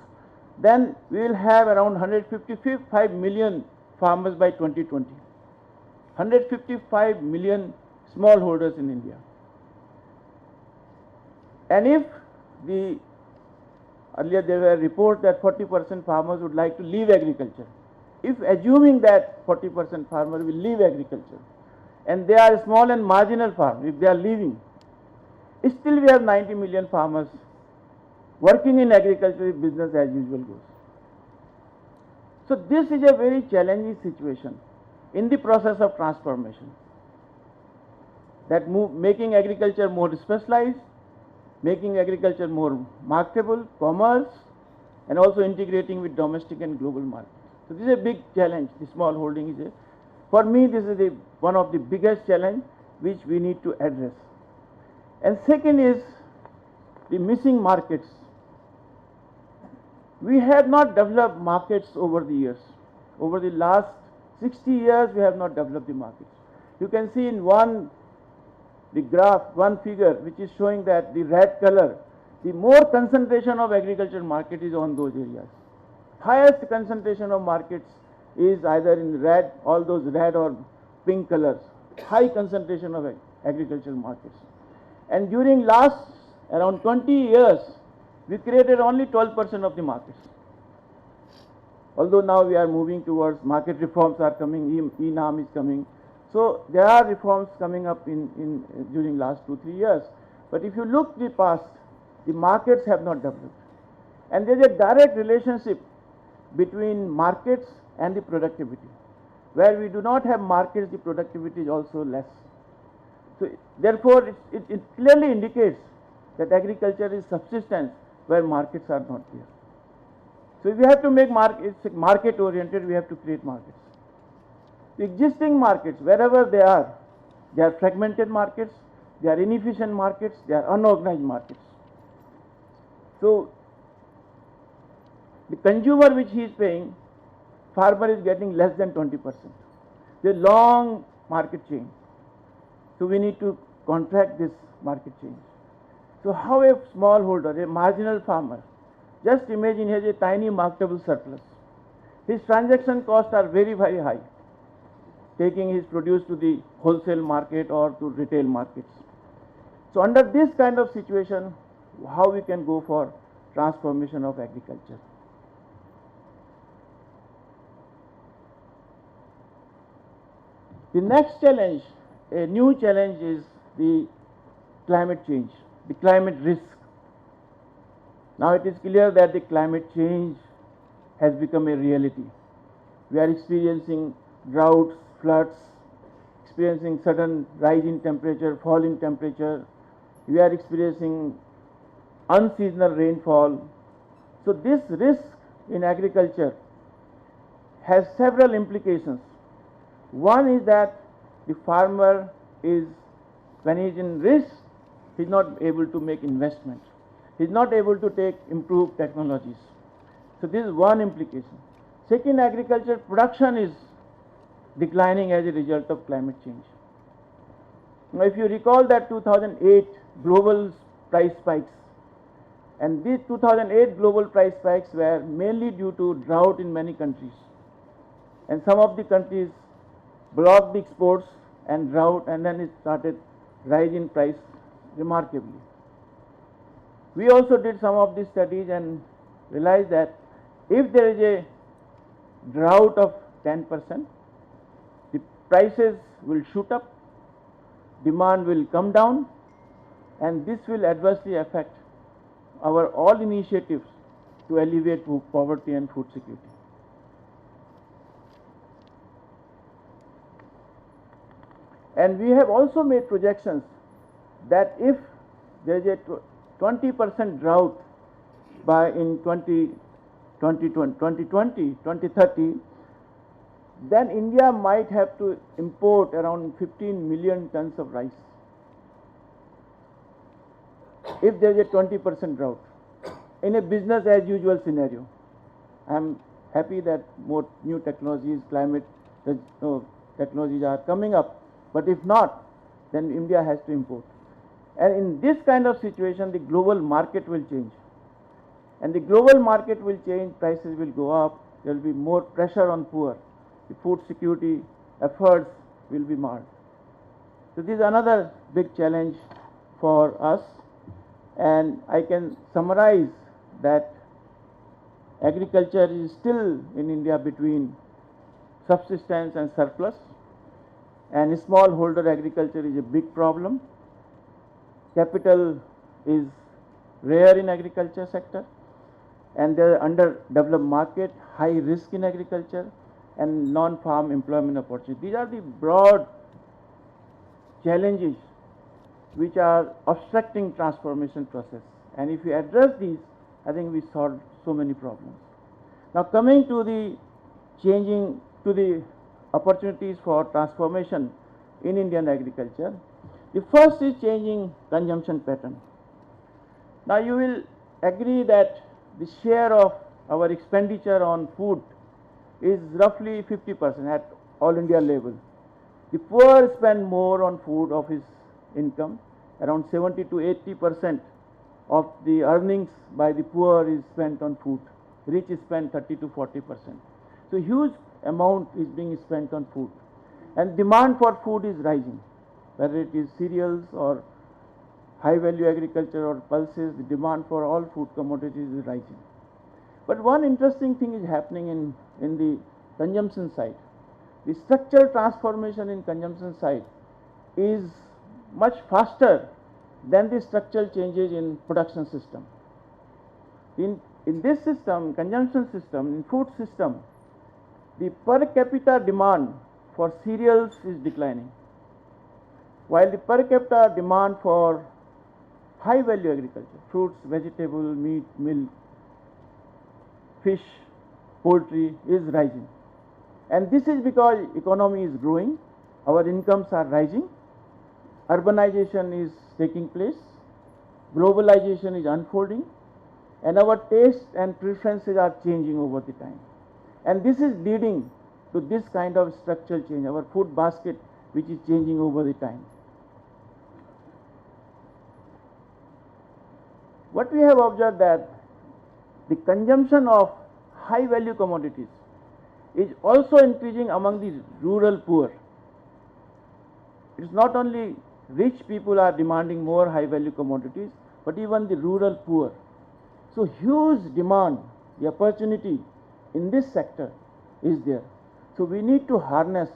then we will have around 155 million farmers by 2020. 155 million smallholders in India. And if earlier there were reports that 40% farmers would like to leave agriculture. If assuming that 40% farmers will leave agriculture, and they are small and marginal farmers, if they are leaving, still we have 90 million farmers working in agriculture if business as usual goes. So this is a very challenging situation in the process of transformation, that making agriculture more specialized, making agriculture more marketable, commerce, and also integrating with domestic and global markets. So this is a big challenge. The small holding is for me, this is one of the biggest challenge which we need to address. And second is the missing markets. We have not developed markets over the years. Over the last 60 years, we have not developed the markets. You can see in the graph, one figure which is showing that the red color, the more concentration of agricultural market is on those areas. Highest concentration of markets is either in red, all those red or pink colors, high concentration of agricultural markets. And during last around 20 years, we created only 12% of the markets. Although now we are moving towards market reforms are coming, e-NAM is coming. So there are reforms coming up during last 2-3 years. But if you look the past, the markets have not developed. And there is a direct relationship between markets and the productivity. Where we do not have markets, the productivity is also less. So therefore, it clearly indicates that agriculture is subsistence where markets are not there. So if we have to make market oriented, we have to create markets. The existing markets, wherever they are fragmented markets, they are inefficient markets, they are unorganized markets. So the consumer which he is paying, farmer is getting less than 20%. The long market chain. So we need to contract this market chain. So how a smallholder, a marginal farmer, just imagine he has a tiny marketable surplus. His transaction costs are very, very high, taking his produce to the wholesale market or to retail markets. So under this kind of situation, how we can go for transformation of agriculture? The next challenge, a new challenge, is the climate change, the climate risk. Now it is clear that the climate change has become a reality. We are experiencing droughts, floods, experiencing sudden rise in temperature, fall in temperature. We are experiencing unseasonal rainfall. So this risk in agriculture has several implications. One is that the farmer is, when he is in risk, he is not able to make investment. He is not able to take improved technologies. So this is one implication. Second, agriculture production is declining as a result of climate change. Now if you recall that 2008 global price spikes, and these 2008 global price spikes were mainly due to drought in many countries. And some of the countries blocked the exports and drought, and then it started rise in price remarkably. We also did some of these studies and realized that if there is a drought of 10%, the prices will shoot up, demand will come down, and this will adversely affect our all initiatives to alleviate poverty and food security. And we have also made projections that if there is a 20% drought in 2030, then India might have to import around 15 million tons of rice. If there is a 20% drought in a business as usual scenario. I'm happy that more new technologies, climate technologies are coming up. But if not, then India has to import. And in this kind of situation, the global market will change. And the global market will change, prices will go up, there will be more pressure on poor. The food security efforts will be marred. So this is another big challenge for us, and I can summarize that agriculture is still in India between subsistence and surplus, and smallholder agriculture is a big problem. Capital is rare in agriculture sector, and there are underdeveloped market, high risk in agriculture, and non-farm employment opportunities. These are the broad challenges which are obstructing transformation process. And if we address these, I think we solve so many problems. Now coming to the changing to the opportunities for transformation in Indian agriculture, the first is changing consumption pattern. Now you will agree that the share of our expenditure on food is roughly 50% at all India level. The poor spend more on food of his income. Around 70 to 80% of the earnings by the poor is spent on food. Rich spend 30 to 40%. So huge amount is being spent on food, and demand for food is rising, whether it is cereals or high value agriculture or pulses. The demand for all food commodities is rising. But one interesting thing is happening in the consumption side. The structural transformation in consumption side is much faster than the structural changes in production system. In this system, consumption system, in food system, the per capita demand for cereals is declining, while the per capita demand for high value agriculture, fruits, vegetables, meat, milk, fish, poultry is rising. And this is because economy is growing, our incomes are rising, urbanization is taking place, globalization is unfolding, and our tastes and preferences are changing over the time. And this is leading to this kind of structural change, our food basket which is changing over the time. What we have observed that the consumption of high value commodities is also increasing among the rural poor. It is not only rich people are demanding more high value commodities, but even the rural poor. So huge demand, the opportunity in this sector is there. So we need to harness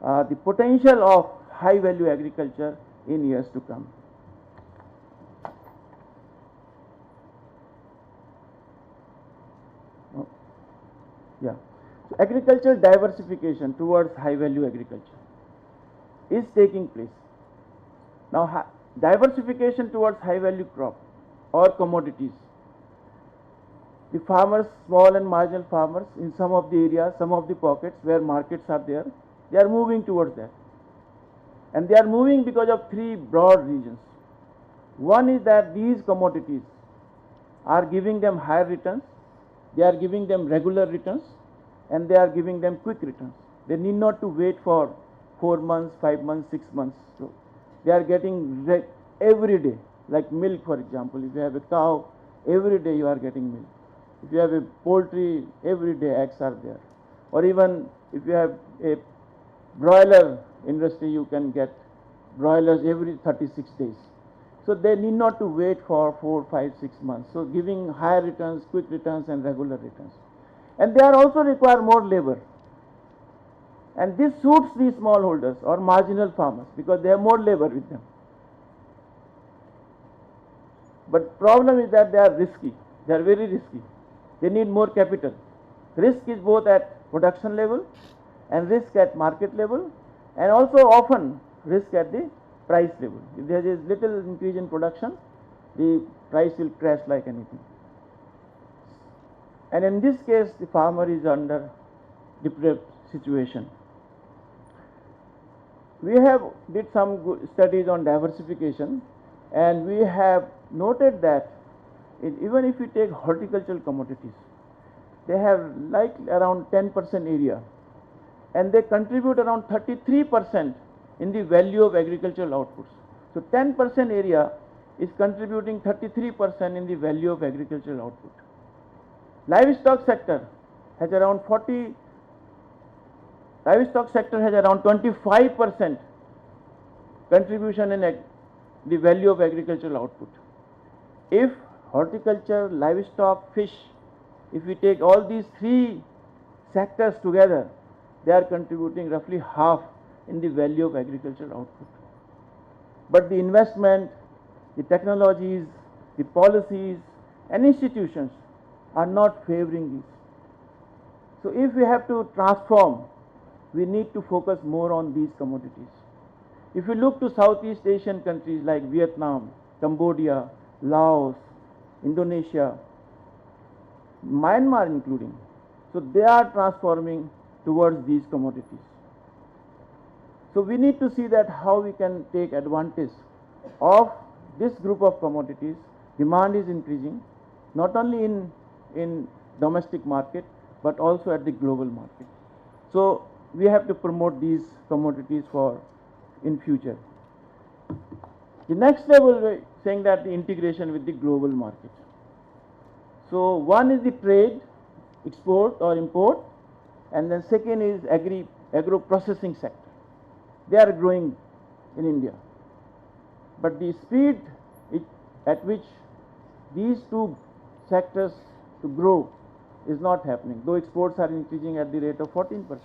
the potential of high value agriculture in years to come. Yeah. So agricultural diversification towards high value agriculture is taking place. Now diversification towards high value crop or commodities. The farmers, small and marginal farmers in some of the areas, some of the pockets where markets are there, they are moving towards that. And they are moving because of three broad reasons. One is that these commodities are giving them higher returns, they are giving them regular returns, and they are giving them quick returns. They need not to wait for 4 months, 5 months, 6 months. So they are getting every day, like milk for example. If you have a cow, every day you are getting milk. If you have a poultry, every day eggs are there. Or even if you have a broiler industry, you can get broilers every 36 days. So they need not to wait for 4, 5, 6 months. So giving higher returns, quick returns and regular returns. And they are also require more labor. And this suits the smallholders or marginal farmers because they have more labor with them. But problem is that they are risky. They are very risky. They need more capital. Risk is both at production level and risk at market level, and also often risk at the price level. If there is little increase in production, the price will crash like anything. And in this case, the farmer is under depressed situation. We have did some good studies on diversification, and we have noted that even if we take horticultural commodities, they have like around 10% area, and they contribute around 33% in the value of agricultural outputs. So 10% area is contributing 33% in the value of agricultural output. Livestock sector has around 25% contribution in the value of agricultural output. If horticulture, livestock, fish, if we take all these three sectors together, they are contributing roughly half in the value of agricultural output. But the investment, the technologies, the policies and institutions are not favoring these. So if we have to transform, we need to focus more on these commodities. If you look to Southeast Asian countries like Vietnam, Cambodia, Laos, Indonesia, Myanmar including, so they are transforming towards these commodities. So we need to see that how we can take advantage of this group of commodities. Demand is increasing, not only in domestic market, but also at the global market. So we have to promote these commodities for in future. The next level, we're saying that the integration with the global market. So one is the trade, export or import, and then second is agro-processing sector. They are growing in India, but the speed at which these two sectors to grow is not happening. Though exports are increasing at the rate of 14%,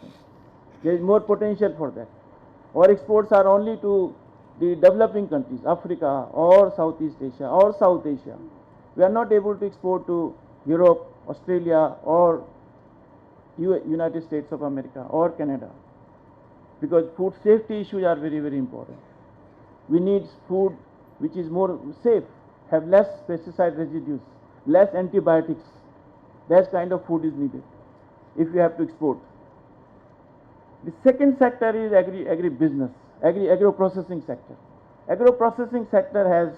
there is more potential for that. Our exports are only to the developing countries, Africa or Southeast Asia or South Asia. We are not able to export to Europe, Australia or United States of America or Canada, because food safety issues are very, very important. We need food which is more safe, have less pesticide residues, less antibiotics. That kind of food is needed if we have to export. The second sector is agro-processing sector. Agro-processing sector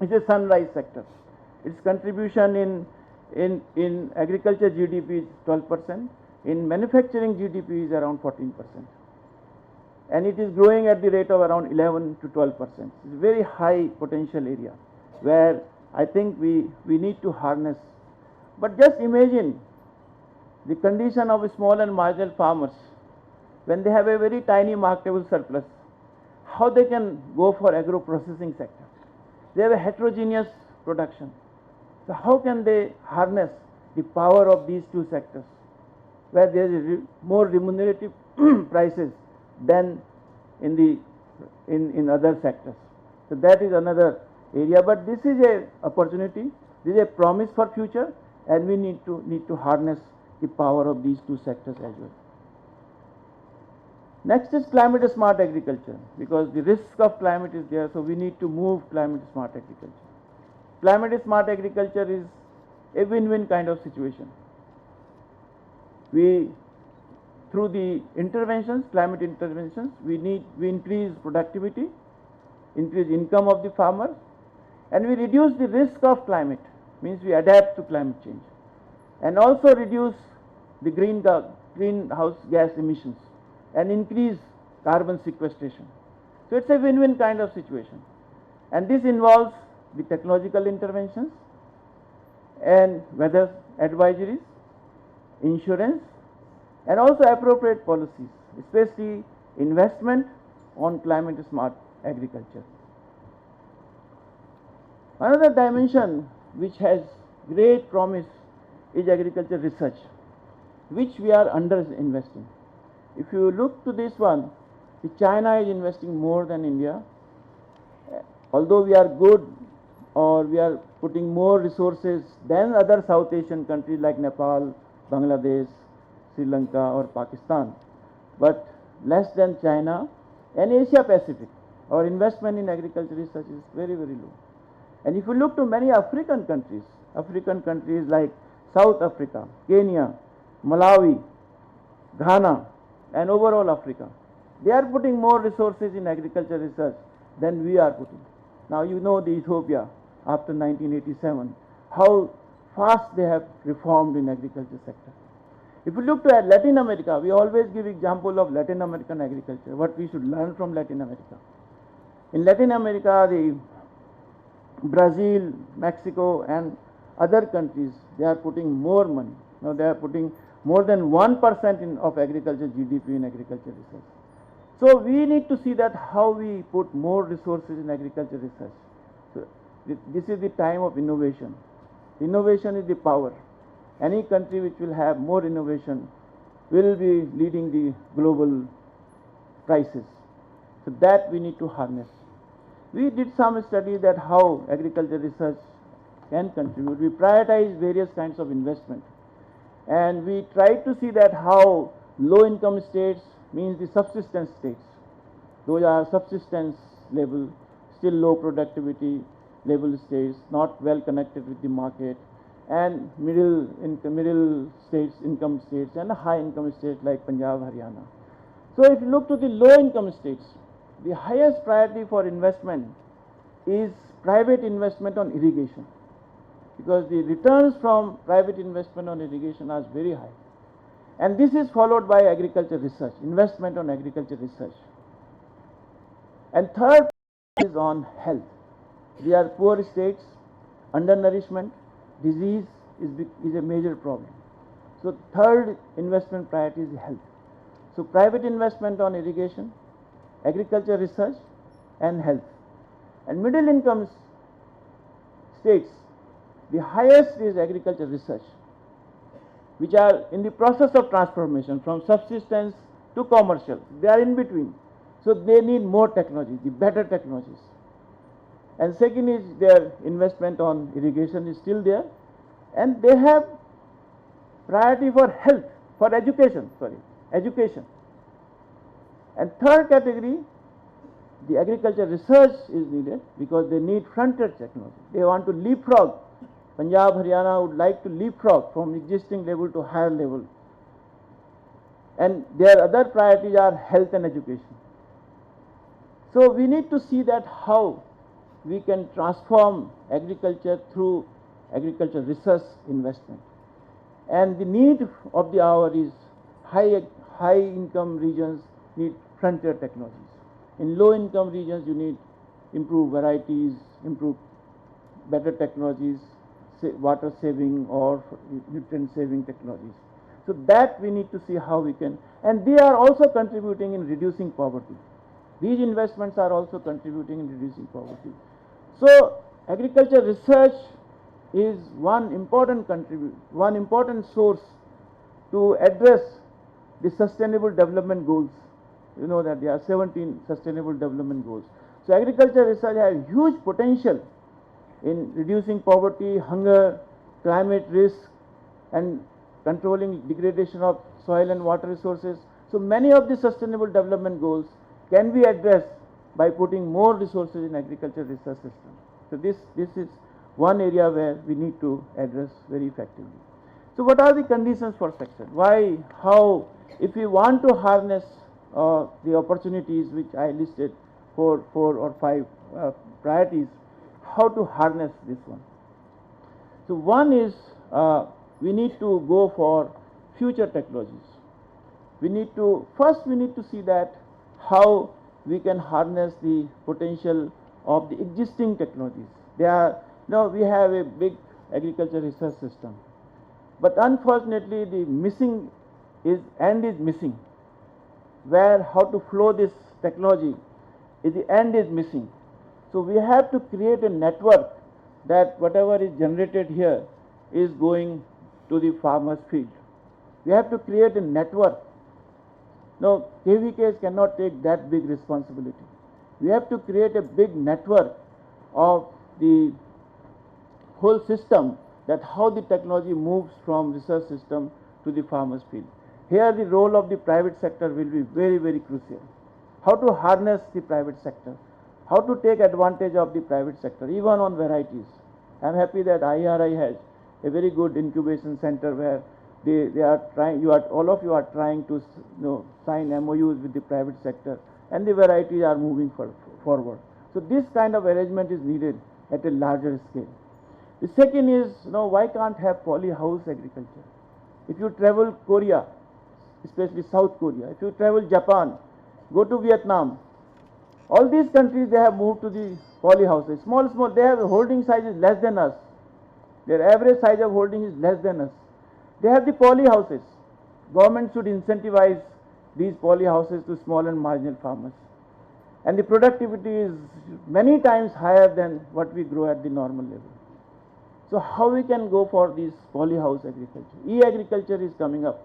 is a sunrise sector. Its contribution in agriculture GDP is 12%, in manufacturing GDP is around 14%. And it is growing at the rate of around 11 to 12%. It's a very high potential area where I think we need to harness. But just imagine the condition of small and marginal farmers when they have a very tiny marketable surplus, how they can go for agro-processing sector. They have a heterogeneous production. So how can they harness the power of these two sectors where there is more remunerative prices than in other sectors? So that is another area, but this is a opportunity, this is a promise for future, and we need to harness the power of these two sectors as well. Next is climate smart agriculture, because the risk of climate is there, so we need to move climate smart agriculture. Climate smart agriculture is a win-win kind of situation. Through the interventions, climate interventions, we increase productivity, increase income of the farmers, and we reduce the risk of climate, means we adapt to climate change, and also reduce the greenhouse gas emissions and increase carbon sequestration. So it's a win-win kind of situation, and this involves the technological interventions and weather advisories, insurance, and also appropriate policies, especially investment on climate smart agriculture. Another dimension which has great promise is agriculture research, which we are under investing. If you look to this one, China is investing more than India. Although we are good, or we are putting more resources than other South Asian countries like Nepal, Bangladesh, Sri Lanka or Pakistan, but less than China and Asia Pacific. Our investment in agriculture research is very, very low. And if you look to many African countries like South Africa, Kenya, Malawi, Ghana, and overall Africa, they are putting more resources in agriculture research than we are putting. Now you know the Ethiopia after 1987, how fast they have reformed in agriculture sector. If you look to Latin America, we always give example of Latin American agriculture, what we should learn from Latin America. In Latin America, the Brazil, Mexico and other countries, they are putting more money. Now they are putting more than 1% of agriculture GDP in agriculture research. So we need to see that how we put more resources in agriculture research. So this is the time of innovation. Innovation is the power. Any country which will have more innovation will be leading the global prices. So that we need to harness. We did some study that how agriculture research can contribute. We prioritize various kinds of investment, and we try to see that how low income states means the subsistence states. Those are subsistence level, still low productivity level states, not well connected with the market, and middle states, income states, and high income states like Punjab, Haryana. So if you look to the low income states, the highest priority for investment is private investment on irrigation, because the returns from private investment on irrigation are very high. And this is followed by agriculture research, investment on agriculture research. And third is on health. They are poor states, undernourishment, disease is a major problem. So third investment priority is health. So private investment on irrigation, agriculture research and health. And middle income states, the highest is agriculture research, which are in the process of transformation from subsistence to commercial. They are in between. So they need more technology, the better technologies. And second is their investment on irrigation is still there. And they have priority for health, for education. And third category, the agriculture research is needed because they need frontier technology. They want to leapfrog. Punjab, Haryana would like to leapfrog from existing level to higher level. And their other priorities are health and education. So we need to see that how we can transform agriculture through agriculture research investment. And the need of the hour is high income regions need frontier technologies. In low income regions you need improved varieties, improved better technologies, water saving or nutrient saving technologies. So that we need to see how we can, and they are also contributing in reducing poverty. These investments are also contributing in reducing poverty. So agriculture research is one important source to address the sustainable development goals. You know that there are 17 sustainable development goals. So agriculture research has huge potential in reducing poverty, hunger, climate risk, and controlling degradation of soil and water resources. So many of the sustainable development goals can be addressed by putting more resources in agriculture research system. So this is one area where we need to address very effectively. So what are the conditions for success? Why, how, if we want to harness the opportunities which I listed, four or five priorities, how to harness this one? So one is we need to go for future technologies. We need to see that how we can harness the potential of the existing technologies. We have a big agriculture research system, but unfortunately the end is missing. Where how to flow this technology the end is missing. So we have to create a network that whatever is generated here is going to the farmer's field. We have to create a network. Now KVKs cannot take that big responsibility. We have to create a big network of the whole system, that how the technology moves from research system to the farmer's field. Here the role of the private sector will be very, very crucial. How to harness the private sector, how to take advantage of the private sector, even on varieties. I am happy that IARI has a very good incubation center where they are trying, all of you are trying to sign MOUs with the private sector, and the varieties are moving forward. So this kind of arrangement is needed at a larger scale. The second is, why can't have polyhouse agriculture? If you travel Korea, especially South Korea, if you travel Japan, go to Vietnam, all these countries, they have moved to the polyhouses. Small, they have holding size is less than us. Their average size of holding is less than us. They have the polyhouses. Government should incentivize these polyhouses to small and marginal farmers. And the productivity is many times higher than what we grow at the normal level. So how we can go for this polyhouse agriculture? E-agriculture is coming up.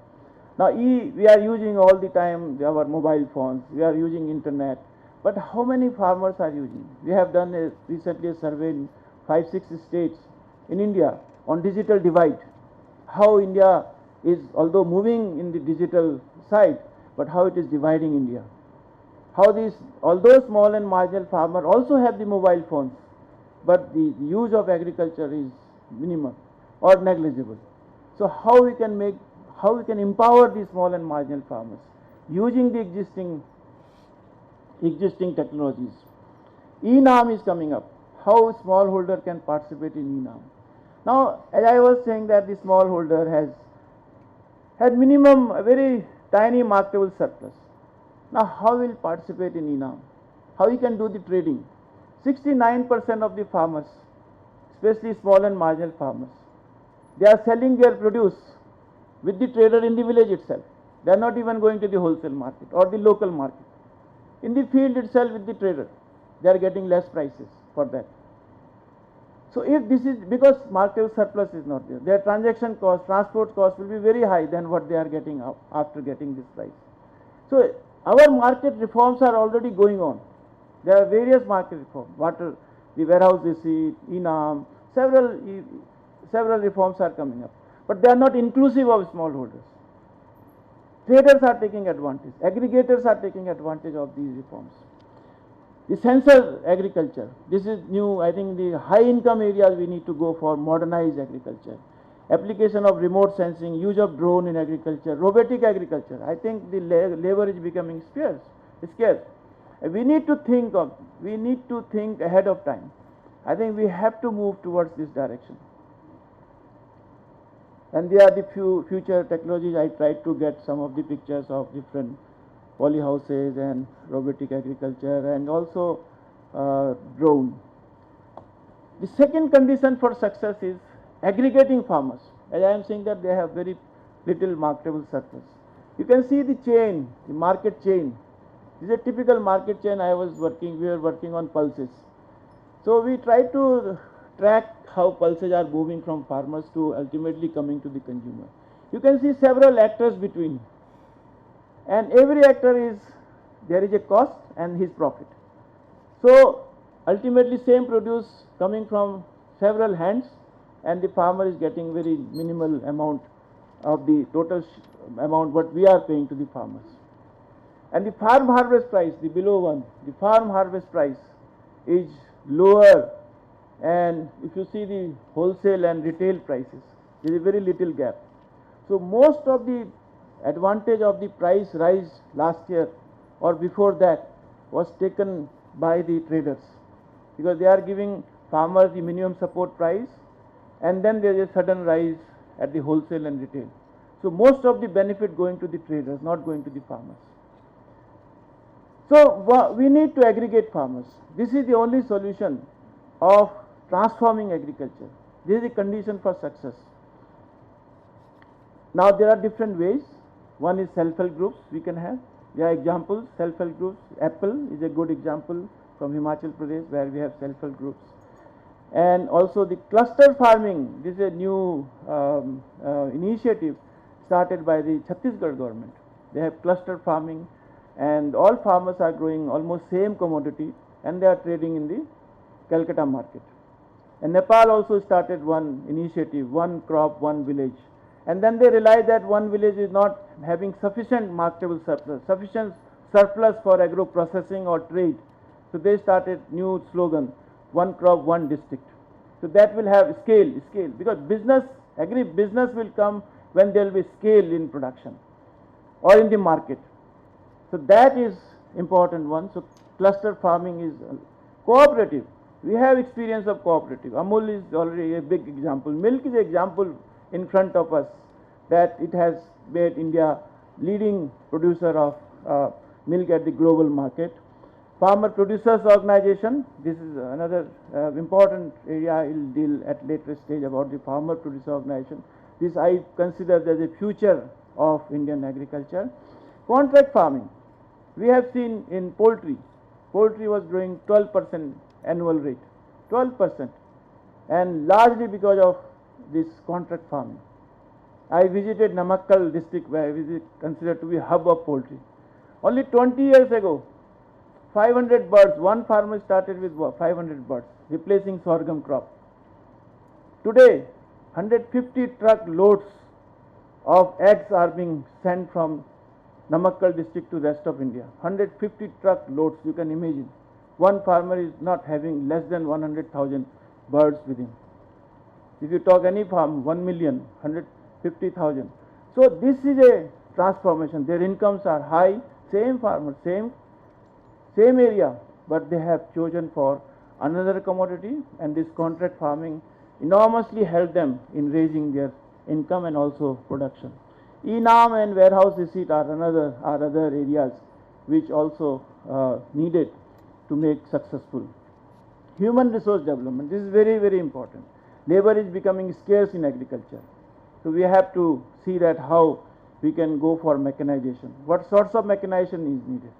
Now we are using all the time our mobile phones, we are using internet, but how many farmers are using? We have done recently a survey in 5-6 states in India on digital divide. How India is, although moving in the digital side, but how it is dividing India. How these, although small and marginal farmers also have the mobile phones, but the use of agriculture is minimal or negligible. So how we can empower these small and marginal farmers using the existing technologies. E-NAM is coming up. How smallholder can participate in E-NAM? Now, as I was saying that the smallholder has had minimum a very tiny marketable surplus. Now, how will participate in E-NAM? How he can do the trading? 69% of the farmers, especially small and marginal farmers, they are selling their produce with the trader in the village itself. They are not even going to the wholesale market or the local market. In the field itself with the trader, they are getting less prices for that. So if this is because marketable surplus is not there, their transaction cost, transport cost will be very high than what they are getting after getting this price. So our market reforms are already going on. There are various market reforms, water, the warehouse receipt, E-NAM, several reforms are coming up. But they are not inclusive of smallholders. Traders are taking advantage, aggregators are taking advantage of these reforms. The sensor agriculture, this is new. I think the high income areas we need to go for modernized agriculture. Application of remote sensing, use of drone in agriculture, robotic agriculture. I think the labor is becoming scarce. We need to think ahead of time. I think we have to move towards this direction. And there are the few future technologies. I tried to get some of the pictures of different polyhouses and robotic agriculture and also drone. The second condition for success is aggregating farmers. As I am saying that they have very little marketable surplus. You can see the chain, the market chain. This is a typical market chain. We were working on pulses. So we try to track how pulses are moving from farmers to ultimately coming to the consumer. You can see several actors between. And every actor there is a cost and his profit. So ultimately same produce coming from several hands and the farmer is getting very minimal amount of the total amount what we are paying to the farmers. And the farm harvest price, the below one, the farm harvest price is lower, and if you see the wholesale and retail prices, there is a very little gap. So most of the advantage of the price rise last year or before that was taken by the traders, because they are giving farmers the minimum support price and then there is a sudden rise at the wholesale and retail. So most of the benefit going to the traders, not going to the farmers. So we need to aggregate farmers. This is the only solution of transforming agriculture. This is the condition for success. Now there are different ways. One is self-help groups we can have. There are examples, self-help groups. Apple is a good example from Himachal Pradesh where we have self-help groups. And also the cluster farming, this is a new initiative started by the Chhattisgarh government. They have cluster farming and all farmers are growing almost same commodity and they are trading in the Calcutta market. And Nepal also started one initiative, one crop, one village. And then they realized that one village is not having sufficient marketable surplus, sufficient surplus for agro processing or trade. So they started new slogan, one crop, one district. So that will have scale, because agri-business will come when there will be scale in production or in the market. So that is important one. So cluster farming is cooperative. We have experience of cooperative. Amul is already a big example. Milk is an example in front of us that it has made India leading producer of milk at the global market. Farmer Producers Organization, this is another important area I will deal at later stage about the Farmer Producer Organization. This I consider as a future of Indian agriculture. Contract farming, we have seen in poultry. Poultry was growing 12% annual rate, 12%, and largely because of this contract farming. I visited Namakkal district, where it is considered to be a hub of poultry. Only 20 years ago, 500 birds, one farmer started with 500 birds, replacing sorghum crop. Today, 150 truck loads of eggs are being sent from Namakkal district to rest of India. 150 truck loads, you can imagine. One farmer is not having less than 100,000 birds with him. If you talk any farm, 1 million, 150,000. So this is a transformation. Their incomes are high, same farmer, same area, but they have chosen for another commodity, and this contract farming enormously helped them in raising their income and also production. E-NAM and warehouse receipt are other areas which also needed to make successful. Human resource development, this is very, very important. Labor is becoming scarce in agriculture. So we have to see that how we can go for mechanization. What sorts of mechanization is needed?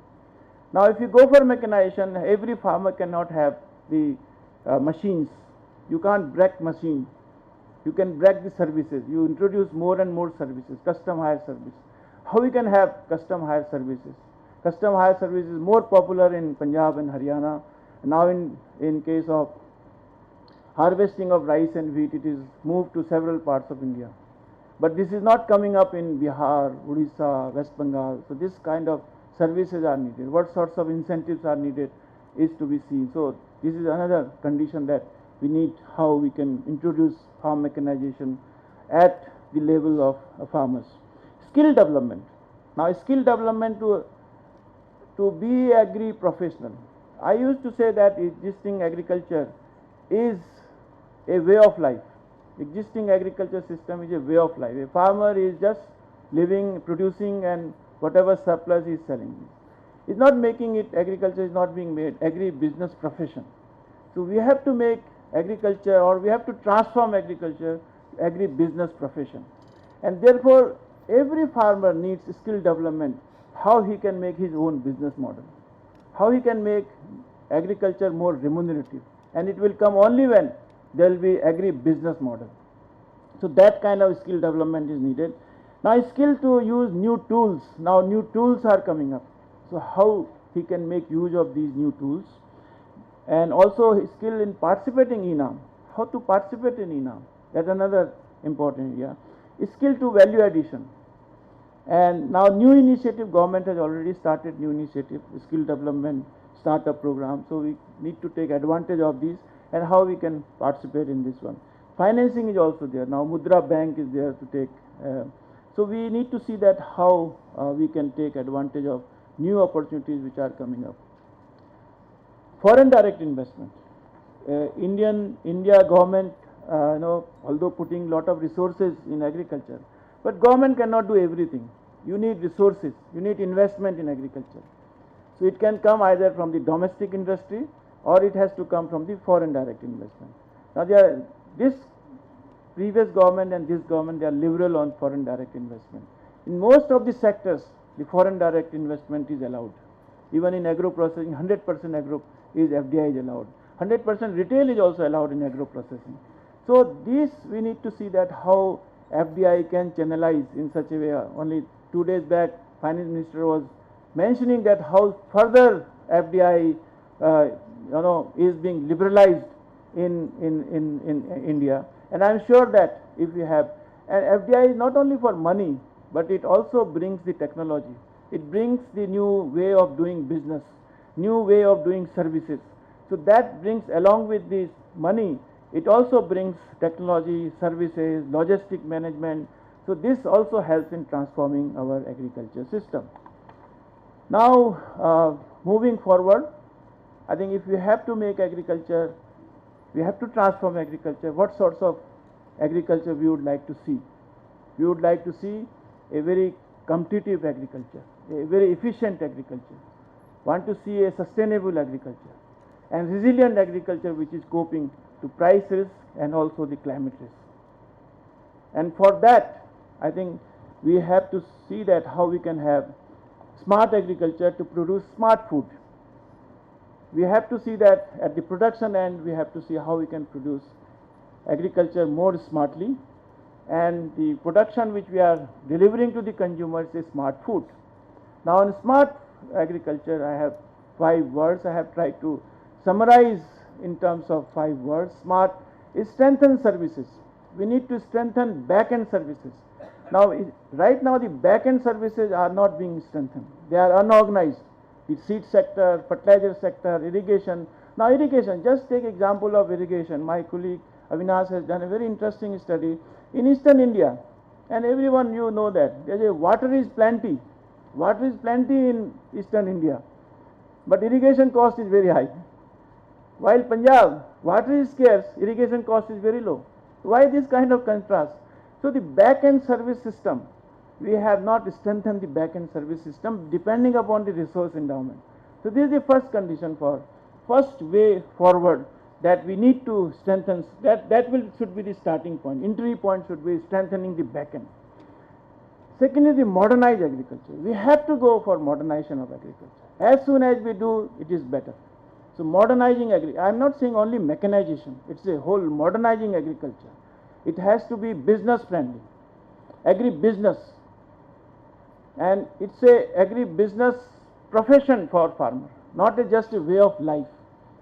Now if you go for mechanization, every farmer cannot have the machines. You can't break machine. You can break the services. You introduce more and more services, custom hire service. How we can have custom hire services? Custom hire service is more popular in Punjab and Haryana. Now in case of harvesting of rice and wheat, it is moved to several parts of India. But this is not coming up in Bihar, Odisha, West Bengal. So this kind of services are needed. What sorts of incentives are needed is to be seen. So this is another condition that we need, how we can introduce farm mechanization at the level of farmers. Skill development. Now skill development to be agri professional. I used to say that existing agriculture is a way of life. Existing agriculture system is a way of life. A farmer is just living, producing, and whatever surplus he is selling. Is not making it, agriculture is not being made agri-business profession. So we have to make agriculture, or we have to transform agriculture agri-business profession. And therefore every farmer needs skill development, how he can make his own business model, how he can make agriculture more remunerative, and it will come only when there will be agri-business model. So that kind of skill development is needed. Now skill to use new tools. Now new tools are coming up. So how he can make use of these new tools, and also his skill in participating in E-NAM. How to participate in E-NAM, that's another important area. Skill to value addition. And now new initiative, government has already started new initiative, skill development startup program. So we need to take advantage of these and how we can participate in this one. Financing is also there. Now Mudra Bank is there to take. So we need to see that how we can take advantage of new opportunities which are coming up. Foreign direct investment. India government, although putting lot of resources in agriculture, but government cannot do everything. You need resources, you need investment in agriculture. So it can come either from the domestic industry, or it has to come from the foreign direct investment. Now this previous government and this government, they are liberal on foreign direct investment. In most of the sectors, the foreign direct investment is allowed. Even in agro processing, 100% agro is FDI is allowed. 100% retail is also allowed in agro processing. So this we need to see that how FDI can channelize in such a way. Only 2 days back, Finance Minister was mentioning that how further FDI is being liberalized in India. And I am sure that if we have, and FDI is not only for money, but it also brings the technology. It brings the new way of doing business, new way of doing services. So that brings, along with this money, it also brings technology, services, logistic management. So this also helps in transforming our agriculture system. Now moving forward, I think if we have to make agriculture We have to transform agriculture. What sorts of agriculture we would like to see? We would like to see a very competitive agriculture, a very efficient agriculture. Want to see a sustainable agriculture and resilient agriculture which is coping to price risk and also the climate risk. And for that, I think we have to see that how we can have smart agriculture to produce smart food. We have to see that at the production end, we have to see how we can produce agriculture more smartly, and the production which we are delivering to the consumers is smart food. Now in smart agriculture, I have 5 words I have tried to summarize in terms of 5 words. Smart is strengthen services. We need to strengthen back-end services. Now, right now the back-end services are not being strengthened. They are unorganized. The seed sector, fertilizer sector, irrigation. Now irrigation, just take example of irrigation. My colleague Avinash has done a very interesting study in Eastern India, and everyone you know that water is plenty. Water is plenty in Eastern India, but irrigation cost is very high. While Punjab, water is scarce, irrigation cost is very low. Why this kind of contrast? So the back-end service system, we have not strengthened the back-end service system depending upon the resource endowment. So this is the first condition for first way forward that we need to strengthen. Should be the starting point. Entry point should be strengthening the back-end. Second is the modernized agriculture. We have to go for modernization of agriculture. As soon as we do, it is better. So modernizing agriculture, I am not saying only mechanization, it's a whole modernizing agriculture. It has to be business friendly, agri-business, and it's a agri-business profession for farmer, not just a way of life.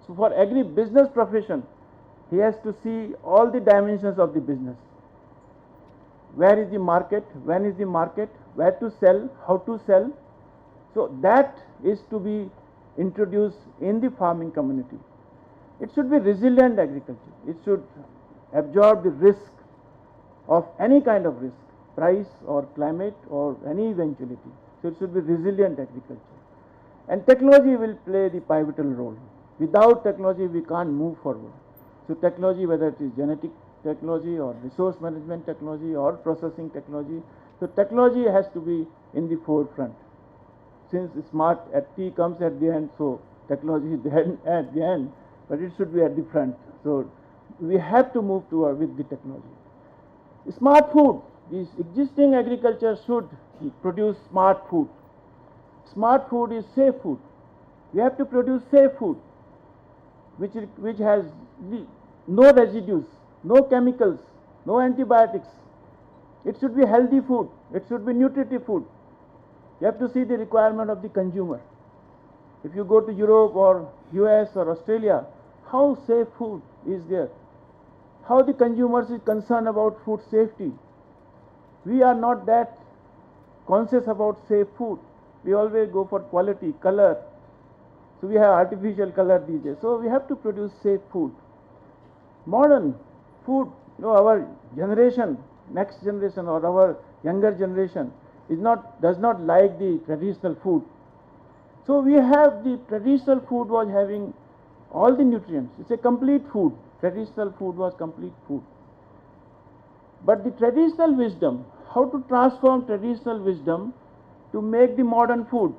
So for agri-business profession, he has to see all the dimensions of the business. Where is the market, when is the market, where to sell, how to sell. So that is to be introduced in the farming community. It should be resilient agriculture. It should absorb the risk of any kind of risk, price or climate or any eventuality. So it should be resilient agriculture. And technology will play the pivotal role. Without technology, we can't move forward. So technology, whether it is genetic technology or resource management technology or processing technology, so technology has to be in the forefront. Since smart at T comes at the end, so technology is at the end, but it should be at the front. So we have to move toward with the technology. Smart food. This existing agriculture should produce smart food. Smart food is safe food. We have to produce safe food, which has no residues, no chemicals, no antibiotics. It should be healthy food. It should be nutritive food. You have to see the requirement of the consumer. If you go to Europe or US or Australia, how safe food is there? How the consumers is concerned about food safety. We are not that conscious about safe food. We always go for quality, color. So we have artificial color these days. So we have to produce safe food. Modern food, our generation, next generation or our younger generation does not like the traditional food. So we have the traditional food was having all the nutrients. It's a complete food. Traditional food was complete food. But the traditional wisdom, how to transform traditional wisdom to make the modern food?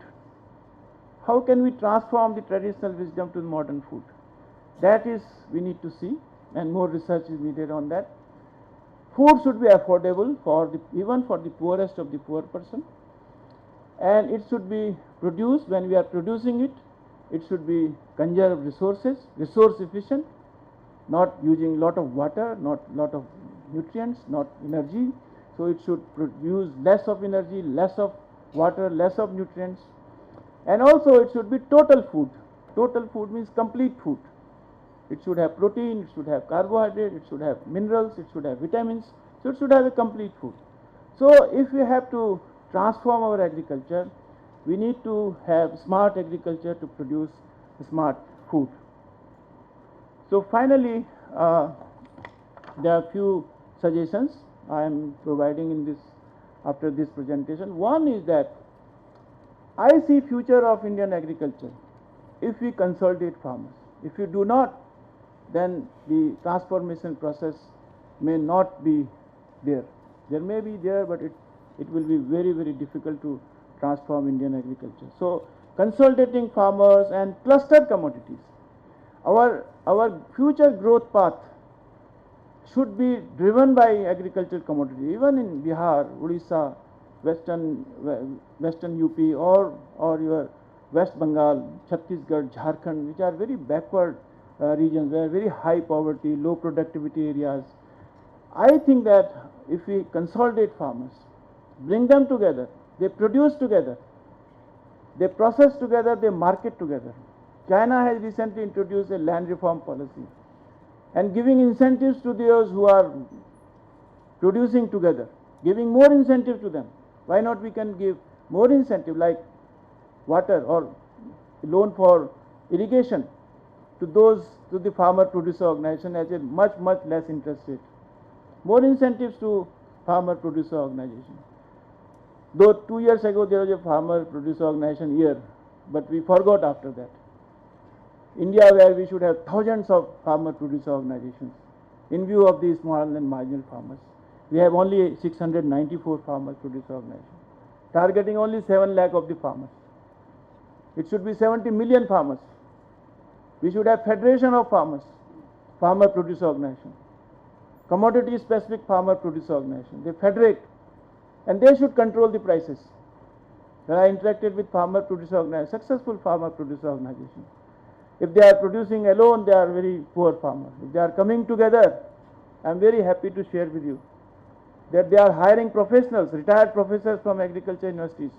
How can we transform the traditional wisdom to modern food? That is, we need to see, and more research is needed on that. Food should be affordable even for the poorest of the poor person, and it should be produced. When we are producing it, it should be conserve resources, resource efficient, not using lot of water, not lot of nutrients, not energy. So it should produce less of energy, less of water, less of nutrients, and also it should be total food. Total food means complete food. It should have protein, it should have carbohydrate, it should have minerals, it should have vitamins. So it should have a complete food. So if we have to transform our agriculture, we need to have smart agriculture to produce smart food. So finally, there are few suggestions I am providing in this after this presentation. One is that I see future of Indian agriculture if we consolidate farmers. If we do not then the transformation process may not be there. There may be there, but it will be very, very difficult to transform Indian agriculture. So consolidating farmers and cluster commodities. Our future growth path should be driven by agricultural commodity. Even in Bihar, Odisha, Western UP, or your West Bengal, Chhattisgarh, Jharkhand, which are very backward regions, where very high poverty, low productivity areas. I think that if we consolidate farmers, bring them together, they produce together, they process together, they market together. China has recently introduced a land reform policy and giving incentives to those who are producing together, giving more incentive to them. Why not we can give more incentive like water or loan for irrigation to the farmer producer organization at a much less interest rate. More incentives to farmer producer organization. Though 2 years ago there was a farmer producer organization here, but we forgot after that. India, where we should have thousands of farmer producer organizations in view of the small and marginal farmers. We have only 694 farmer producer organizations, targeting only 7 lakh of the farmers. It should be 70 million farmers. We should have federation of farmers, farmer producer organization, commodity specific farmer producer organization. They federate and they should control the prices. When I interacted with farmer producer organization, successful farmer producer organization, if they are producing alone, they are very poor farmers. If they are coming together, I am very happy to share with you that they are hiring professionals, retired professors from agriculture universities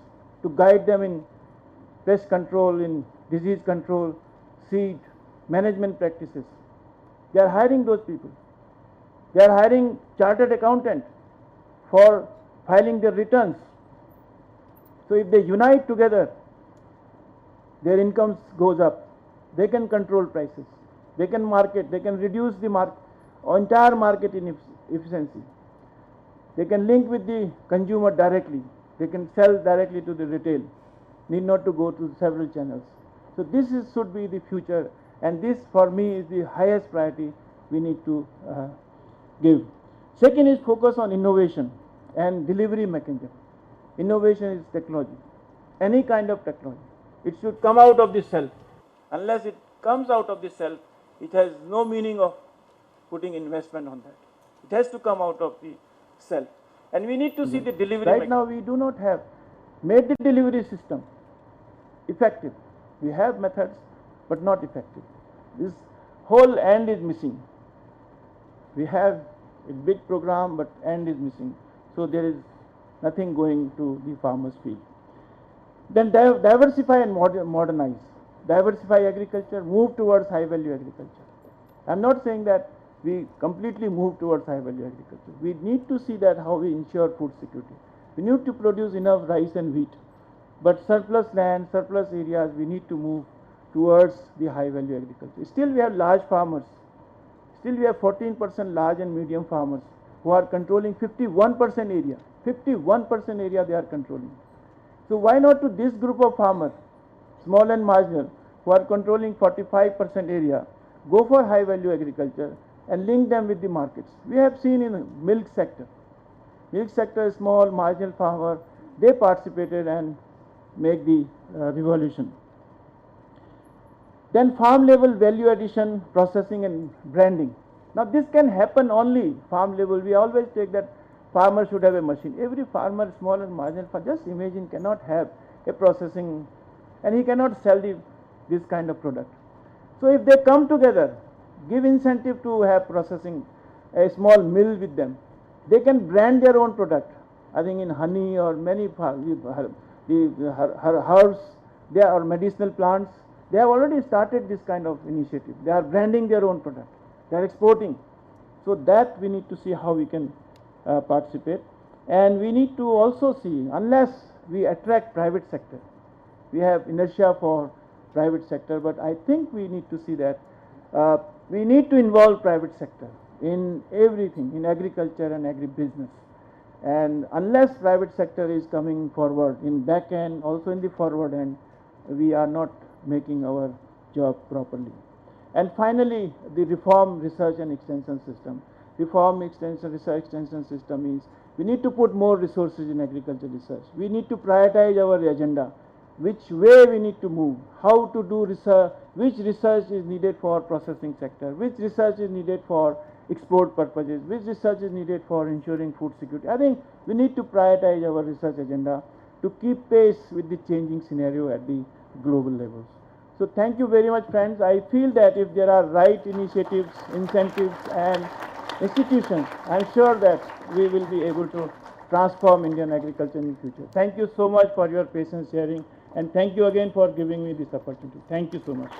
to guide them in pest control, in disease control, seed, management practices. They are hiring those people. They are hiring chartered accountant for filing their returns. So if they unite together, their incomes goes up. They can control prices. They can market. They can reduce the entire market inefficiency. They can link with the consumer directly. They can sell directly to the retail. Need not to go to several channels. So this should be the future, and this for me is the highest priority we need to give. Second is focus on innovation and delivery mechanism. Innovation is technology, any kind of technology. It should come out of the self. Unless it comes out of the self, it has no meaning of putting investment on that. It has to come out of the self. And we need to see the delivery. Right now we do not have made the delivery system effective. We have methods, but not effective. This whole end is missing. We have a big program, but end is missing. So there is nothing going to the farmer's field. Then diversify and modernize. Diversify agriculture, move towards high value agriculture. I am not saying that we completely move towards high value agriculture. We need to see that how we ensure food security. We need to produce enough rice and wheat, but surplus land, surplus areas, we need to move towards the high value agriculture. Still we have large farmers. Still we have 14% large and medium farmers who are controlling 51% area. 51% area they are controlling. So why not to this group of farmers, small and marginal, who are controlling 45% area, go for high value agriculture and link them with the markets. We have seen in milk sector. Milk sector, small marginal farmer, they participated and make the revolution. Then farm level value addition, processing and branding. Now this can happen only farm level. We always take that farmer should have a machine. Every farmer, small and marginal farmer, just imagine, cannot have a processing, and he cannot sell this kind of product. So if they come together, give incentive to have processing, a small mill with them, they can brand their own product. I think in honey or many herbs, they are medicinal plants. They have already started this kind of initiative. They are branding their own product. They are exporting. So that we need to see how we can participate. And we need to also see, unless we attract private sector, we have inertia for private sector, but I think we need to see that we need to involve private sector in everything, in agriculture and agribusiness. And unless private sector is coming forward in back end, also in the forward end, we are not making our job properly. And finally, the reform research and extension system. Reform research extension system means we need to put more resources in agriculture research. We need to prioritize our agenda, which way we need to move, how to do research, which research is needed for processing sector, which research is needed for export purposes, which research is needed for ensuring food security. I think we need to prioritize our research agenda to keep pace with the changing scenario at the global levels. So thank you very much, friends. I feel that if there are right initiatives, incentives and institutions, I am sure that we will be able to transform Indian agriculture in the future. Thank you so much for your patience sharing, and thank you again for giving me this opportunity. Thank you so much.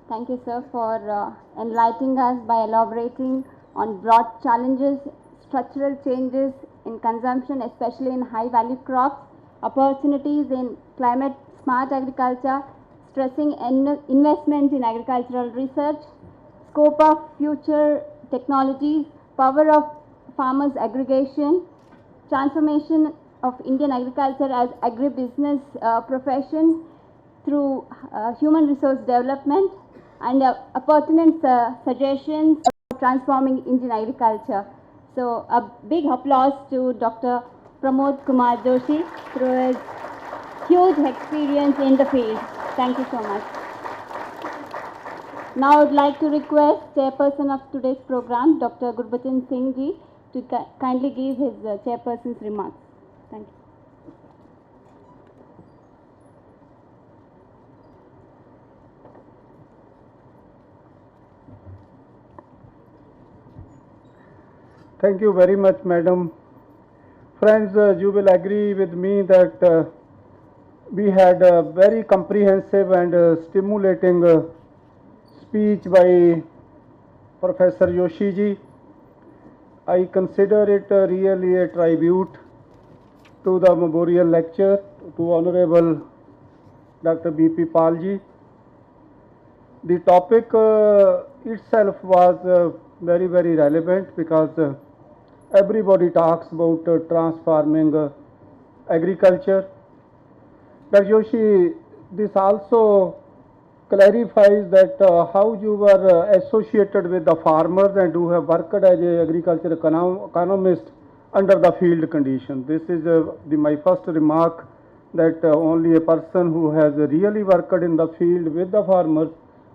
Thank you, sir, for enlightening us by elaborating on broad challenges, structural changes in consumption, especially in high-value crops, opportunities in climate-smart agriculture, stressing investment in agricultural research, scope of future technologies, power of farmers' aggregation, transformation of Indian agriculture as agribusiness profession through human resource development, and pertinent suggestions for transforming Indian agriculture. So a big applause to Dr. Pramod Kumar Joshi through his huge experience in the field. Thank you so much. Now I would like to request chairperson of today's program, Dr. Gurbachan Singh ji, to kindly give his chairperson's remarks. Thank you. Thank you very much, madam. Friends, you will agree with me that we had a very comprehensive and stimulating speech by Professor Joshi ji. I consider it really a tribute to the memorial lecture to Honorable Dr. B.P. Pal ji. The topic itself was very relevant because everybody talks about transforming agriculture. Dr. Joshi, this also clarifies that how you were associated with the farmers and you have worked as an agriculture economist under the field condition. This is my first remark, that only a person who has really worked in the field with the farmers,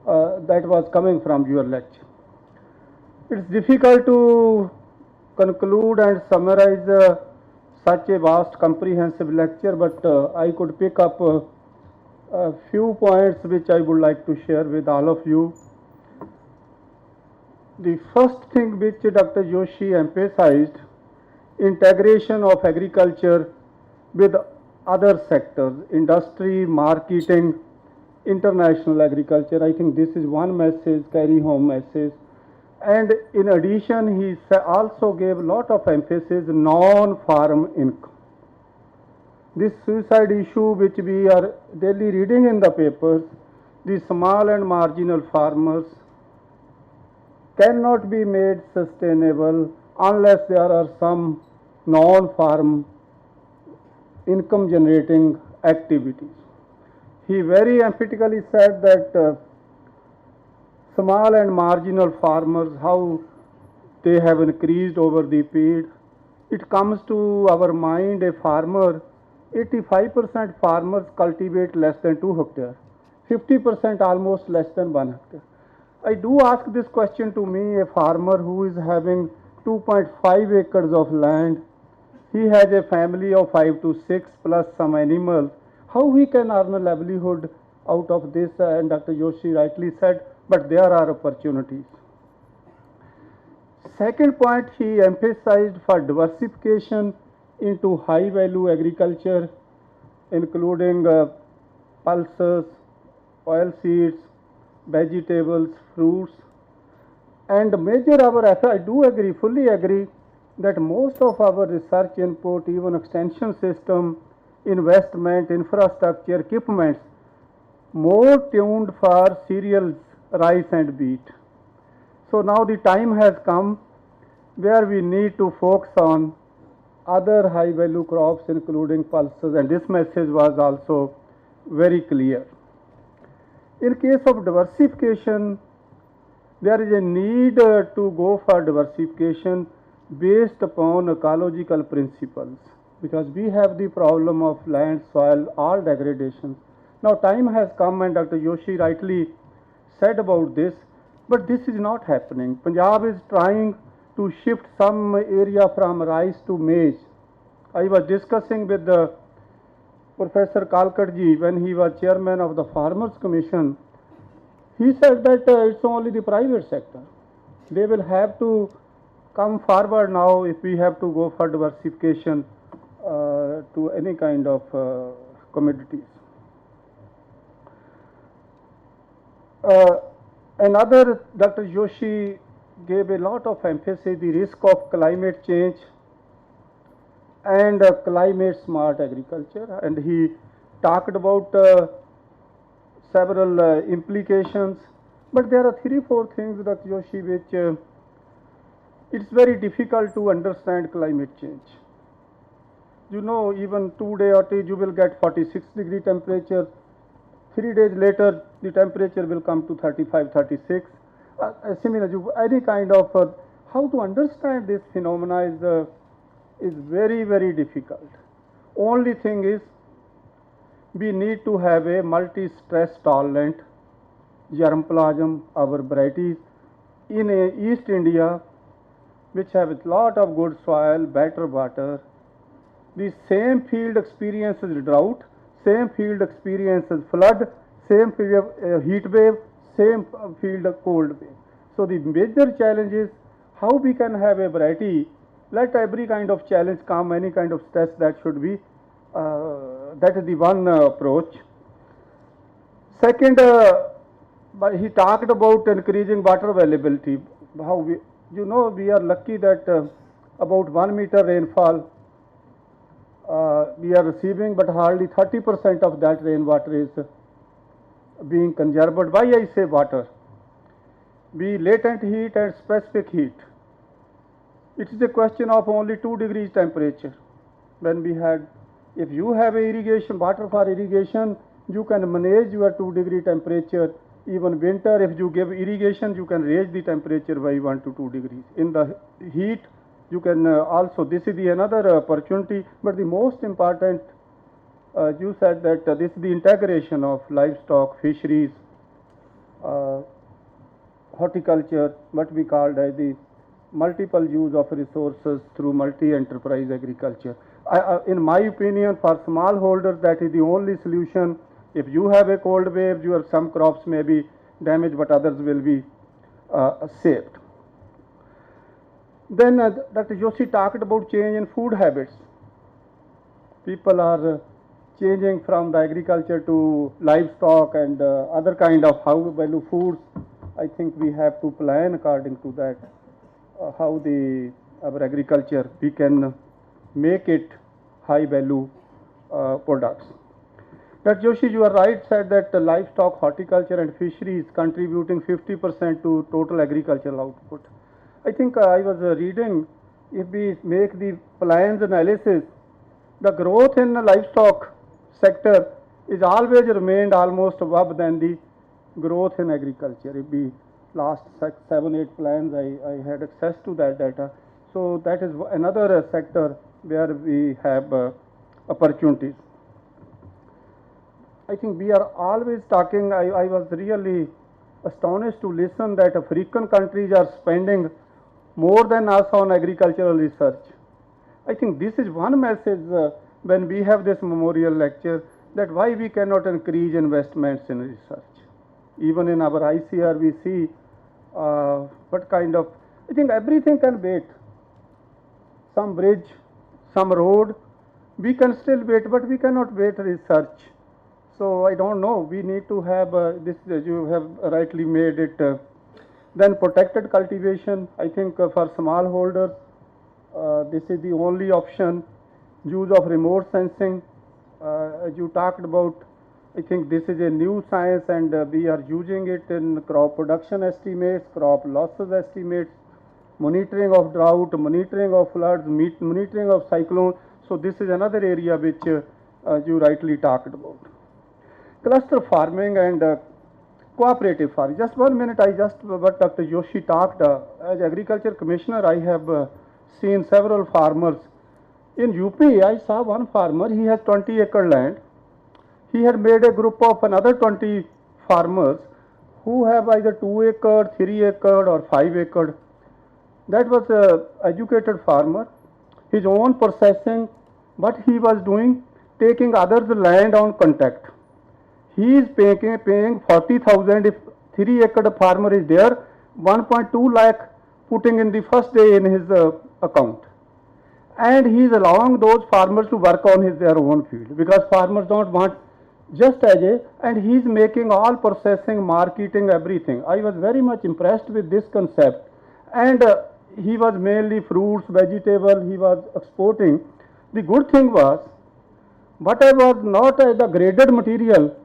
that was coming from your lecture. It's difficult to conclude and summarize such a vast comprehensive lecture, but I could pick up a few points which I would like to share with all of you. The first thing which Dr. Joshi emphasized, integration of agriculture with other sectors, industry, marketing, international agriculture. I think this is one message, carry home message. And in addition, he also gave a lot of emphasis non-farm income. This suicide issue which we are daily reading in the papers, the small and marginal farmers cannot be made sustainable unless there are some non-farm income generating activities. He very emphatically said that small and marginal farmers, how they have increased over the period. It comes to our mind, a farmer, 85% farmers cultivate less than 2 hectares, 50% almost less than 1 hectare. I do ask this question to me, a farmer who is having 2.5 acres of land, he has a family of 5 to 6 plus some animals, how he can earn a livelihood out of this? And Dr. Joshi rightly said, but there are opportunities. Second point, he emphasized for diversification into high value agriculture, including pulses, oil seeds, vegetables, fruits, and major our effort. I do agree, fully agree, that most of our research input, even extension system, investment, infrastructure, So now the time has come where we need to focus on other high value crops including pulses, and this message was also very clear. In case of diversification, there is a need to go for diversification based upon ecological principles, because we have the problem of land, soil, all degradations. Now time has come, and Dr. Joshi rightly said about this, but this is not happening. Punjab is trying to shift some area from rice to maize. I was discussing with Professor Kalkarji when he was chairman of the Farmers Commission. He said that it's only the private sector. They will have to come forward now if we have to go for diversification to any kind of commodities. Another, Dr. Joshi gave a lot of emphasis the risk of climate change and climate smart agriculture, and he talked about several implications, but there are 3-4 things, Dr. Joshi, which it's very difficult to understand climate change. You know, even 2 days or 3 you will get 46-degree temperature. 3 days later, the temperature will come to 35, 36. Similar, any kind of how to understand this phenomena is very, very difficult. Only thing is, we need to have a multi-stress tolerant germplasm, our varieties in East India, which have a lot of good soil, better water. The same field experiences drought, same field experiences flood, same field heat wave, same field cold wave. So the major challenge is how we can have a variety. Let every kind of challenge come, any kind of stress that should be. That is the one approach. Second, he talked about increasing water availability. How we, we are lucky that about 1 meter rainfall we are receiving, but hardly 30% of that rainwater is being conserved. Why I say water? Be latent heat and specific heat. It is a question of only 2 degrees temperature. When we had, if you have a irrigation, water for irrigation, you can manage your 2-degree temperature. Even winter, if you give irrigation, you can raise the temperature by 1 to 2 degrees. In the heat, you can also, this is the another opportunity, but the most important, you said that this is the integration of livestock, fisheries, horticulture, what we called as the multiple use of resources through multi-enterprise agriculture. In my opinion, for smallholders, that is the only solution. If you have a cold wave, some crops may be damaged, but others will be saved. Then Dr. Joshi talked about change in food habits. People are changing from the agriculture to livestock and other kind of high value foods. I think we have to plan according to that, how our agriculture, we can make it high value products. Dr. Joshi, you are right, said that the livestock, horticulture and fisheries contributing 50% to total agricultural output. I think I was reading, if we make the plans analysis, the growth in the livestock sector is always remained almost above than the growth in agriculture. If we last 7-8 plans, I had access to that data. So that is another sector where we have opportunities. I think we are always talking, I was really astonished to listen that African countries are spending more than us on agricultural research. I think this is one message when we have this memorial lecture, that why we cannot increase investments in research. Even in our ICR we see what kind of, I think everything can wait. Some bridge, some road, we can still wait, but we cannot wait research. So I don't know, we need to have this, you have rightly made it. Then protected cultivation, I think for smallholders, this is the only option. Use of remote sensing, as you talked about, I think this is a new science, and we are using it in crop production estimates, crop losses estimates, monitoring of drought, monitoring of floods, monitoring of cyclones. So this is another area which you rightly talked about. Cluster farming and cooperative farming. Just 1 minute, what Dr. Joshi talked, as agriculture commissioner, I have seen several farmers. In UP, I saw one farmer, he has 20-acre land. He had made a group of another 20 farmers who have either 2-acre, 3-acre or 5-acre. That was an educated farmer, his own processing. What he was doing, taking others' land on contract. He is paying 40,000 if 3-acre farmer is there, 1.2 lakh putting in the first day in his account. And he is allowing those farmers to work on their own field, because farmers don't want just as a, and he is making all processing, marketing, everything. I was very much impressed with this concept. And he was mainly fruits, vegetables, he was exporting. The good thing was, whatever was not the graded material,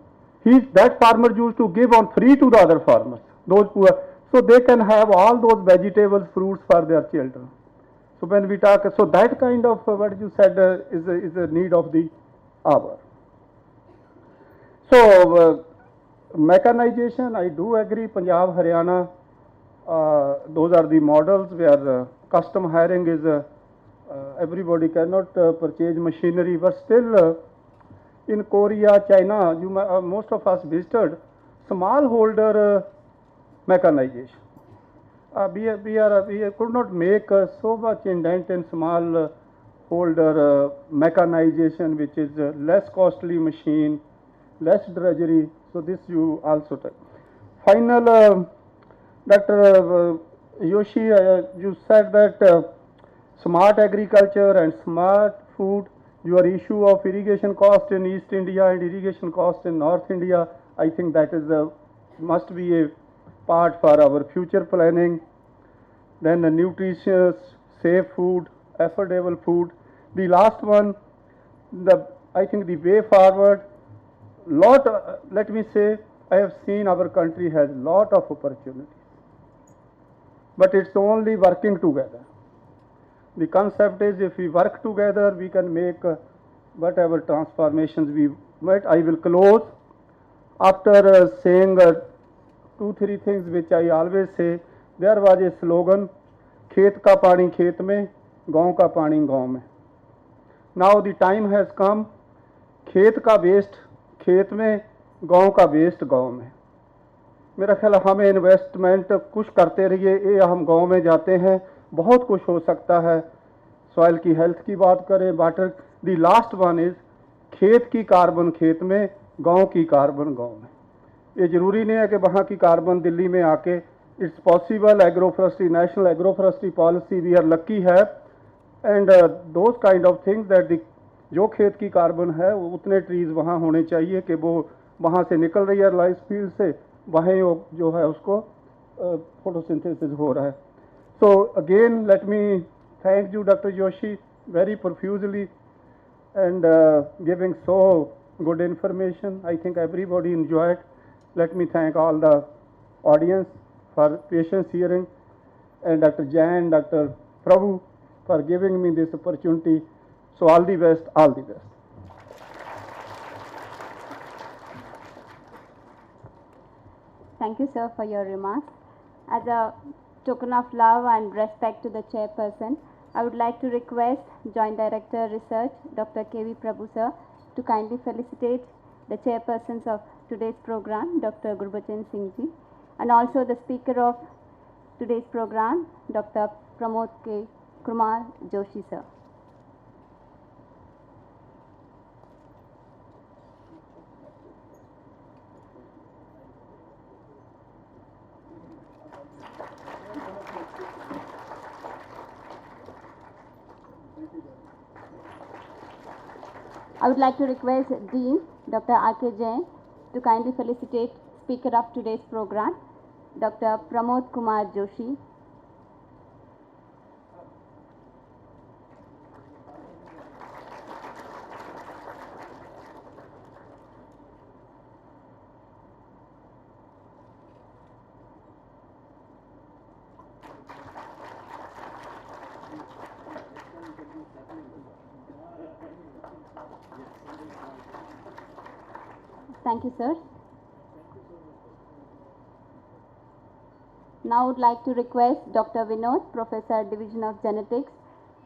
that farmer used to give on free to the other farmers, those poor, so they can have all those vegetables, fruits for their children. So when we talk, so that kind of what you said is a need of the hour. So mechanization, I do agree, Punjab, Haryana, those are the models where custom hiring is, everybody cannot purchase machinery, but still in Korea, China, most of us visited smallholder mechanization. We could not make so much indent in small holder mechanization, which is less costly machine, less drudgery. So this you also take. Final, Dr. Joshi, you said that smart agriculture and smart food, your issue of irrigation cost in East India and irrigation cost in North India, I think that is must be a part for our future planning. Then the nutritious, safe food, affordable food. The last one, I think the way forward, let me say, I have seen our country has lot of opportunities, but it's only working together. The concept is, if we work together, we can make whatever transformations we might. I will close after saying 2-3 things which I always say. There was a slogan, खेत का पानी खेत में, गांव का पानी गांव में. Now the time has come, खेत का वेस्ट खेत में, गांव का वेस्ट गांव में. मेरा ख्याल हमें इन्वेस्टमेंट कुछ करते रहिए, ये हम गांव में जाते हैं, बहुत कुछ हो सकता है. सॉइल की हेल्थ की बात करें, water. The last one is खेत की कार्बन खेत में, गांव की कार्बन गांव में. ये जरूरी नहीं है कि वहाँ की कार्बन दिल्ली में आके. It's possible. Agroforestry, national agroforestry policy, we are lucky है. And those kind of things that जो खेत की कार्बन है वो उतने ट्रीज वहाँ होने चाहिए कि वो वहाँ से निकल रही है राइस फील्ड से, वहीं जो है उसको फोटोसिंथेसिस हो रहा है. So again, let me thank you, Dr. Joshi, very profusely, and giving so good information. I think everybody enjoyed. Let me thank all the audience for patience hearing, and Dr. Jain, Dr. Prabhu for giving me this opportunity. So all the best, all the best. Thank you, sir, for your remarks. As a token of love and respect to the chairperson, I would like to request Joint Director Research, Dr. K.V. Prabhu, sir, to kindly felicitate the chairpersons of today's program, Dr. Gurbachan Singh ji, and also the speaker of today's program, Dr. Pramod K. Kumar Joshi, sir. I would like to request Dean, Dr. R.K. Jain, to kindly felicitate speaker of today's program, Dr. Pramod Kumar Joshi. Thank you, sir. Now I would like to request Dr. Vinod, Professor, Division of Genetics,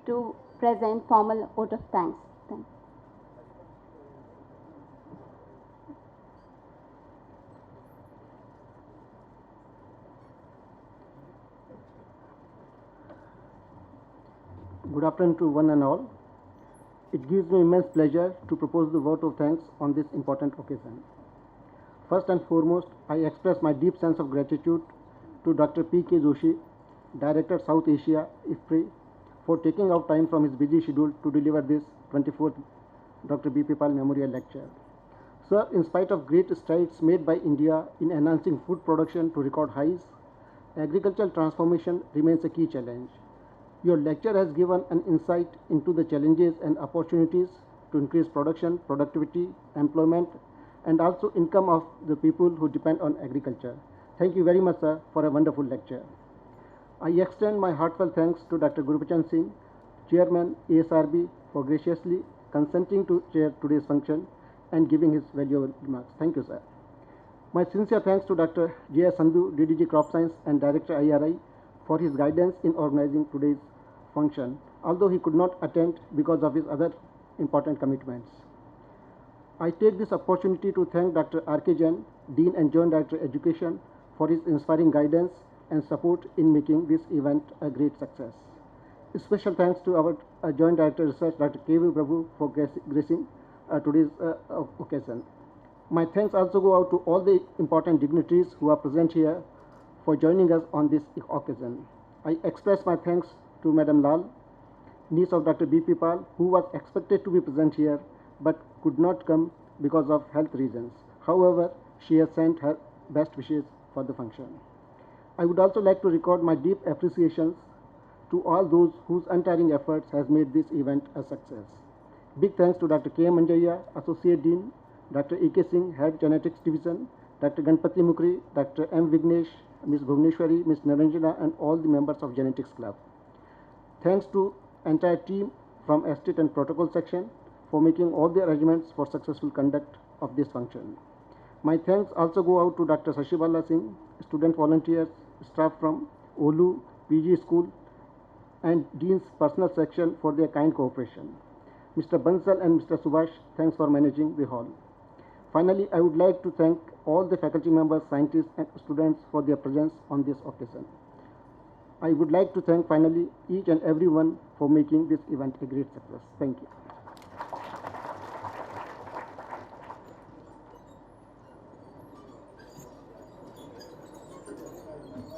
to present formal vote of thanks. Thank you. Good afternoon to one and all. It gives me immense pleasure to propose the vote of thanks on this important occasion. First and foremost, I express my deep sense of gratitude to Dr. P.K. Joshi, Director South Asia, IFPRI, for taking out time from his busy schedule to deliver this 24th Dr. B.P. Pal Memorial Lecture. Sir, in spite of great strides made by India in enhancing food production to record highs, agricultural transformation remains a key challenge. Your lecture has given an insight into the challenges and opportunities to increase production, productivity, employment, and also income of the people who depend on agriculture. Thank you very much, sir, for a wonderful lecture. I extend my heartfelt thanks to Dr. Gurbachan Singh, Chairman ISRB, for graciously consenting to chair today's function and giving his valuable remarks. Thank you, sir. My sincere thanks to Dr. J.S. Sandhu, DDG Crop Science and Director IARI, for his guidance in organizing today's function, although he could not attend because of his other important commitments. I take this opportunity to thank Dr. R.K. Jain, Dean and Joint Director Education, for his inspiring guidance and support in making this event a great success. Special thanks to our Joint Director Research, Dr. K.V. Prabhu, for gracing today's occasion. My thanks also go out to all the important dignitaries who are present here for joining us on this occasion. I express my thanks to Madam Lal, niece of Dr. B.P. Pal, who was expected to be present here but could not come because of health reasons. However, she has sent her best wishes for the function. I would also like to record my deep appreciations to all those whose untiring efforts has made this event a success. Big thanks to Dr. K. M. Manjaya, Associate Dean, Dr. E.K. Singh, Head Genetics Division, Dr. Ganpati Mukri, Dr. M. Vignesh, Ms. Bhuvneshwari, Ms. Naranjana, and all the members of Genetics Club. Thanks to entire team from Estate and Protocol section for making all the arrangements for successful conduct of this function. My thanks also go out to Dr. Sashibala Singh, student volunteers, staff from Olu, PG School, and Dean's personal section for their kind cooperation. Mr. Bansal and Mr. Subhash, thanks for managing the hall. Finally, I would like to thank all the faculty members, scientists, and students for their presence on this occasion. I would like to thank finally each and everyone for making this event a great success. Thank you.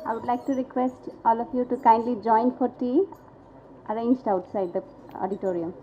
I would like to request all of you to kindly join for tea arranged outside the auditorium.